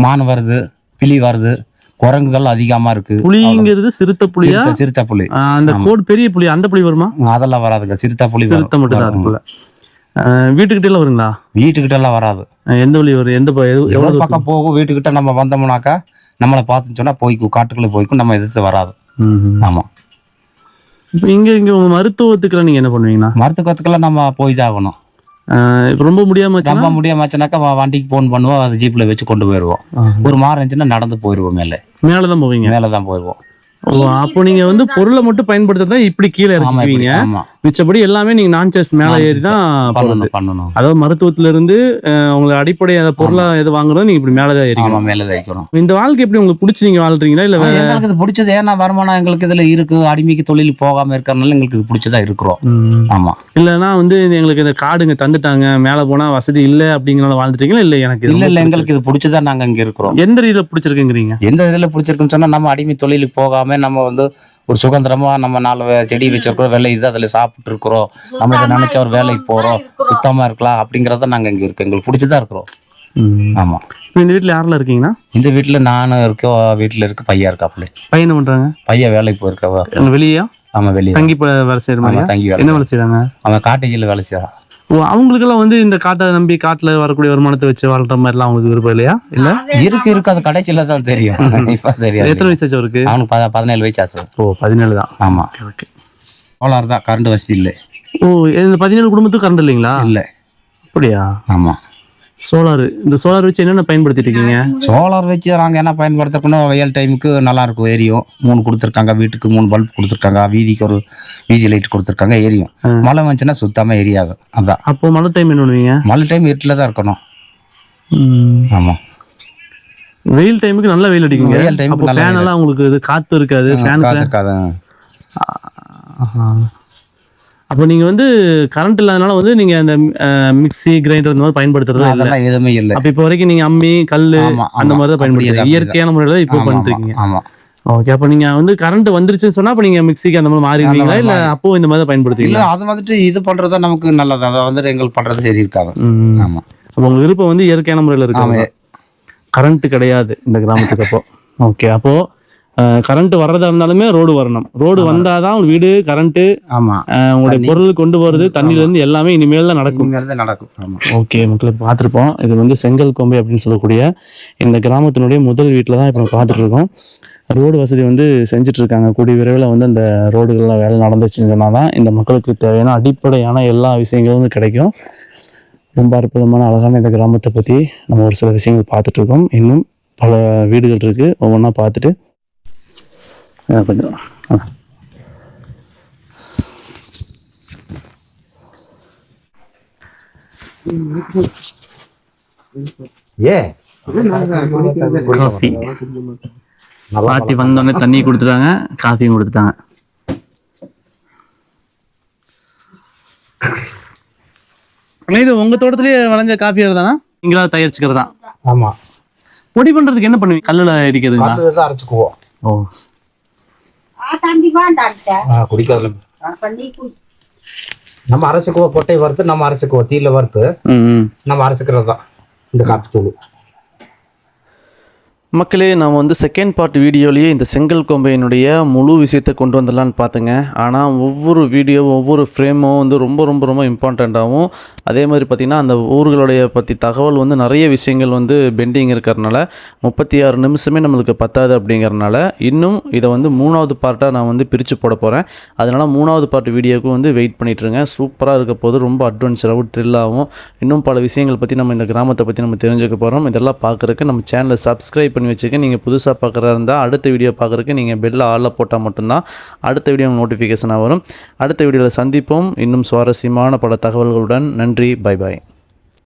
மான் வருது, கிளி வருது, குரங்குகள் அதிகமா இருக்கு. புலிங்கிறது சிறுத்தை புலியா? சிறுத்தை புலி. அந்த கோடு பெரிய புலி, அந்த புலி வருமா? அதெல்லாம் வராதுங்க, சிறுத்தை புலி. சிறுத்தை மட்டும் தான் அதுக்குள்ள. வீட்டுக்கிட்ட எல்லாம் வருங்களா? வீட்டுக்கிட்ட எல்லாம் வராது. எந்த வழி வரும்? எவ்வளவு பக்கம் போகும்? வீட்டுக்கிட்ட நம்ம வந்தோம்னாக்கா நம்மளை பார்த்துன்னு சொன்னா போய்க்கும், காட்டுக்குள்ள போய்க்கும், நம்ம எதிர்த்து வராது. ஆமா. இப்போ இங்க உங்க மருத்துவத்துக்குலாம் நீங்க என்ன பண்ணுவீங்கன்னா? மருத்துவத்துக்கெல்லாம் நம்ம போய் தான் ஆகணும். இப்போ ரொம்ப முடியாமச்சுனாக்கா வண்டிக்கு போன் பண்ணுவோம், அது ஜீப்ல வச்சு கொண்டு போயிடுவோம். ஒரு மாறு இருந்துச்சுன்னா நடந்து போயிடுவோம். மேலதான் போவீங்க? மேலதான் போயிடுவோம். அப்போ நீங்க வந்து பொருளை மட்டும் பயன்படுத்ததான் இப்படி கீழே இறக்குவீங்க. மிச்சபடி எல்லாமே நீங்க நான்செஸ் மேல ஏறி தான் பண்ணணும். அதாவது மருத்துவத்துல இருந்து உங்களை அடிப்படை பொருளா எது வாங்குறோம் நீங்க இப்படி மேலதான் ஏறிக்கணும். இந்த வாழ்க்கை எப்படி உங்களுக்கு பிடிச்சி நீங்க வாழ்றீங்களா? இல்ல எங்களுக்கு இது பிடிச்சது. ஏன்னா வருமானம் எங்களுக்கு இதுல இருக்கு, அடிமைக்கு தொழில் போகாம இருக்கிறதுனால எங்களுக்கு இது பிடிச்சதா இருக்கிறோம். ஆமா. இல்லன்னா வந்து எங்களுக்கு இந்த காடுங்க தந்துட்டாங்க, மேல போனா வசதி இல்ல அப்படிங்கறத வாழ்ந்துட்டீங்களா? இல்ல எனக்கு இல்ல எங்களுக்கு இது பிடிச்சதா நாங்க இங்க இருக்கிறோம். எந்த ரீதியில பிடிச்சிருக்குங்கிறீங்க? எந்த இதுல பிடிச்சிருக்குன்னு சொன்னா நம்ம அடிமை தொழிலுக்கு போகாம நம்ம வந்து ஒரு சுதந்திரமா நம்ம 4 செடி வச்சிருக்கிறோம், வெள்ளை இது அதுல சாப்பிட்டு இருக்கிறோம், நம்ம இதை நினைச்ச ஒரு வேலைக்கு போறோம், சுத்தமா இருக்கலாம் அப்படிங்கறத நாங்க இங்க இருக்கோம். எங்களுக்கு பிடிச்சதா இருக்கிறோம். ஆமா. இந்த வீட்டுல யாரெல்லாம் இருக்கீங்கன்னா? இந்த வீட்டுல நானும் இருக்க, வீட்டுல இருக்க பையன் இருக்காப்புல. பையன் என்ன பண்றாங்க? பையன் வேலைக்கு போயிருக்கவா? வெளியா? ஆமா, வெளியே தங்கி வேலை செய்யற மாதிரி. தங்கி என்ன வேலை செய்யறாங்க? அவன் காட்டேஜில் வேலை செய்யறான். அவங்களுக்கெல்லாம் வந்து இந்த காட்டை நம்பி காட்டுல வரக்கூடிய வருமானத்தை வச்சு வாழ்ற மாதிரி எல்லாம் அவங்களுக்கு விருப்பம் இல்லையா? இல்ல இருக்கு அது கடைசியில தான் தெரியும். இப்ப தெரியாது. எத்தனை வயசு ஆச்சு அவருக்கு? அவனுக்கு 17 வயசு ஆச்சு. 17 தான். ஆமா. சோலார் தான், கரண்ட் வசதி இல்லை. இந்த 17 குடும்பத்துக்கு கரண்ட் இல்லைங்களா? இல்ல. அப்படியா? ஆமா. சோலார். இந்த சோலார் வச்சு என்னென்ன பயன்படுத்திட்டு இருக்கீங்க? சோலார் வச்சு நாங்கள் என்ன பயன்படுத்தணும்னா வெயில் டைமுக்கு நல்லா இருக்கும், எரியும். 3 கொடுத்துருக்காங்க, வீட்டுக்கு 3 பல்ப் கொடுத்துருக்காங்க, வீதிக்கு ஒரு வீதி லைட் கொடுத்துருக்காங்க, எரியும். மழை வந்துச்சுன்னா சுத்தமா எரியாது. அதான். அப்போ மழை டைம் என்ன பண்ணுவீங்க? மழை டைம் இருட்டில் தான் இருக்கணும். ஆமா. வெயில் டைமுக்கு நல்லா வெயில் அடிக்குங்க. வெயில் டைமுக்கு நல்லா ஃபேன் எல்லாம் உங்களுக்கு இது காத்து இருக்காது. ஃபேன் இருக்காது. அப்போ நீங்க வந்து கரண்ட் இல்லாதனால வந்து நீங்க அந்த மிக்ஸி, கிரைண்டர் இந்த மாதிரி பயன்படுத்துறது அதெல்லாம் எதுவுமே இல்லை. அப்ப இப்போ வரைக்கும் நீங்க அம்மி, கல்லு அந்த மாதிரி தான் பயன்படுத்துறீங்க. இயற்கையான முறையில இப்போ பண்ணிருக்கீங்க. ஆமா. ஓகே. அப்ப நீங்க வந்து கரண்ட் வந்துருச்சுன்னு சொன்னா அப்ப நீங்க மிக்ஸிக்கு அந்த மாதிரி மாறிடுவீங்களா? இல்ல அப்போ இந்த மாதிரி பயன்படுத்துவீங்க? இல்ல, அது வந்துட்டு இது பண்றதா நமக்கு நல்லது. அதை வந்துட்டு எங்களுக்கு பண்றது சரி இருக்காது. ஆமா. அப்போ உங்க விருப்பம் வந்து இயற்கையான முறையில இருக்கு, கரண்ட் கிடையாது இந்த கிராமத்துக்கு. அப்போ ஓகே. அப்போ கரண்ட் வர்றதா இருந்தாலுமே ரோடு வரணும். ரோடு வந்தாதான் உங்க வீடு, கரண்ட்டு, ஆமா உங்களுடைய பொருள் கொண்டு போகிறது, தண்ணியிலேருந்து எல்லாமே இனிமேல் தான் நடக்கும். இனிமேல் தான் நடக்கும். ஆமா. ஓகே மக்களே, பார்த்துருப்போம். இது வந்து செங்கல் கொம்பை அப்படின்னு சொல்லக்கூடிய இந்த கிராமத்தினுடைய முதல் வீட்டில் தான் இப்போ நம்ம பார்த்துட்டு இருக்கோம். ரோடு வசதி வந்து செஞ்சுட்டு இருக்காங்க. கூடிய விரைவில் வந்து அந்த ரோடுகள்லாம் வேலை நடந்துச்சுன்னு சொன்னால் தான் இந்த மக்களுக்கு தேவையான அடிப்படையான எல்லா விஷயங்களும் வந்து கிடைக்கும். ரொம்ப அற்புதமான அழகான இந்த கிராமத்தை பற்றி நம்ம ஒரு சில விஷயங்கள் பார்த்துட்டு இருக்கோம். இன்னும் பல வீடுகள் இருக்குது. ஒவ்வொன்றா பார்த்துட்டு கொஞ்சம் காஃபி பாட்டி வந்தோடனே தண்ணி கொடுத்துட்டாங்க, காஃபியும் கொடுத்துட்டாங்க. இது உங்க தோட்டத்திலேயே விளைஞ்ச காஃபி தானா? நீங்களா தயாரிச்சுக்கிறதா? ஆமா. பொடி பண்றதுக்கு என்ன பண்ணுவீங்க? கல்லுல இடிக்கிறதுங்களா? கல்லுல தான் அரைச்சுக்குவோம். ஓ, குடிக்காதுல நம்ம அரைச்சுக்குவோம். பொட்டை வறுத்து நம்ம அரைச்சுக்குவோம். தீல வறுத்து நம்ம அரைச்சுக்கிறது தான் இந்த காப்பி தூள். மக்களே, நாம் வந்து செகண்ட் பார்ட் வீடியோலேயே இந்த செங்கல் கொம்பையினுடைய முழு விஷயத்தை கொண்டு வந்துடலான்னு பார்த்தேங்க. ஆனால் ஒவ்வொரு வீடியோவும் ஒவ்வொரு ஃப்ரேமும் வந்து ரொம்ப ரொம்ப ரொம்ப இம்பார்ட்டண்ட்டாகவும், அதே மாதிரி பார்த்திங்கன்னா அந்த ஊர்களுடைய பற்றி தகவல் வந்து நிறைய விஷயங்கள் வந்து பெண்டிங் இருக்கிறதுனால 36 நிமிஷமே நம்மளுக்கு பத்தாது. அப்படிங்கிறனால இன்னும் இதை வந்து 3வது பார்ட்டாக நான் வந்து பிரித்து போட போகிறேன். அதனால் 3வது பார்ட் வீடியோவுக்கு வந்து வெயிட் பண்ணிட்டுருங்க. சூப்பராக இருக்க போது, ரொம்ப அட்வென்ச்சராகவும் த்ரில்லாகவும் இன்னும் பல விஷயங்கள் பற்றி நம்ம இந்த கிராமத்தை பற்றி நம்ம தெரிஞ்சுக்க போகிறோம். இதெல்லாம் பார்க்குறதுக்கு நம்ம சேனலை சப்ஸ்கிரைப் பண்ணி வச்சுக்க. நீங்கள் புதுசாக பார்க்குறதா இருந்தால் அடுத்த வீடியோ பார்க்குறதுக்கு நீங்கள் பெல்ல ஆளில் போட்டால் மட்டும்தான் அடுத்த வீடியோ நோட்டிஃபிகேஷனாக வரும். அடுத்த வீடியோவில் சந்திப்போம் இன்னும் சுவாரஸ்யமான பல தகவல்களுடன். நன்றி, பை பாய்.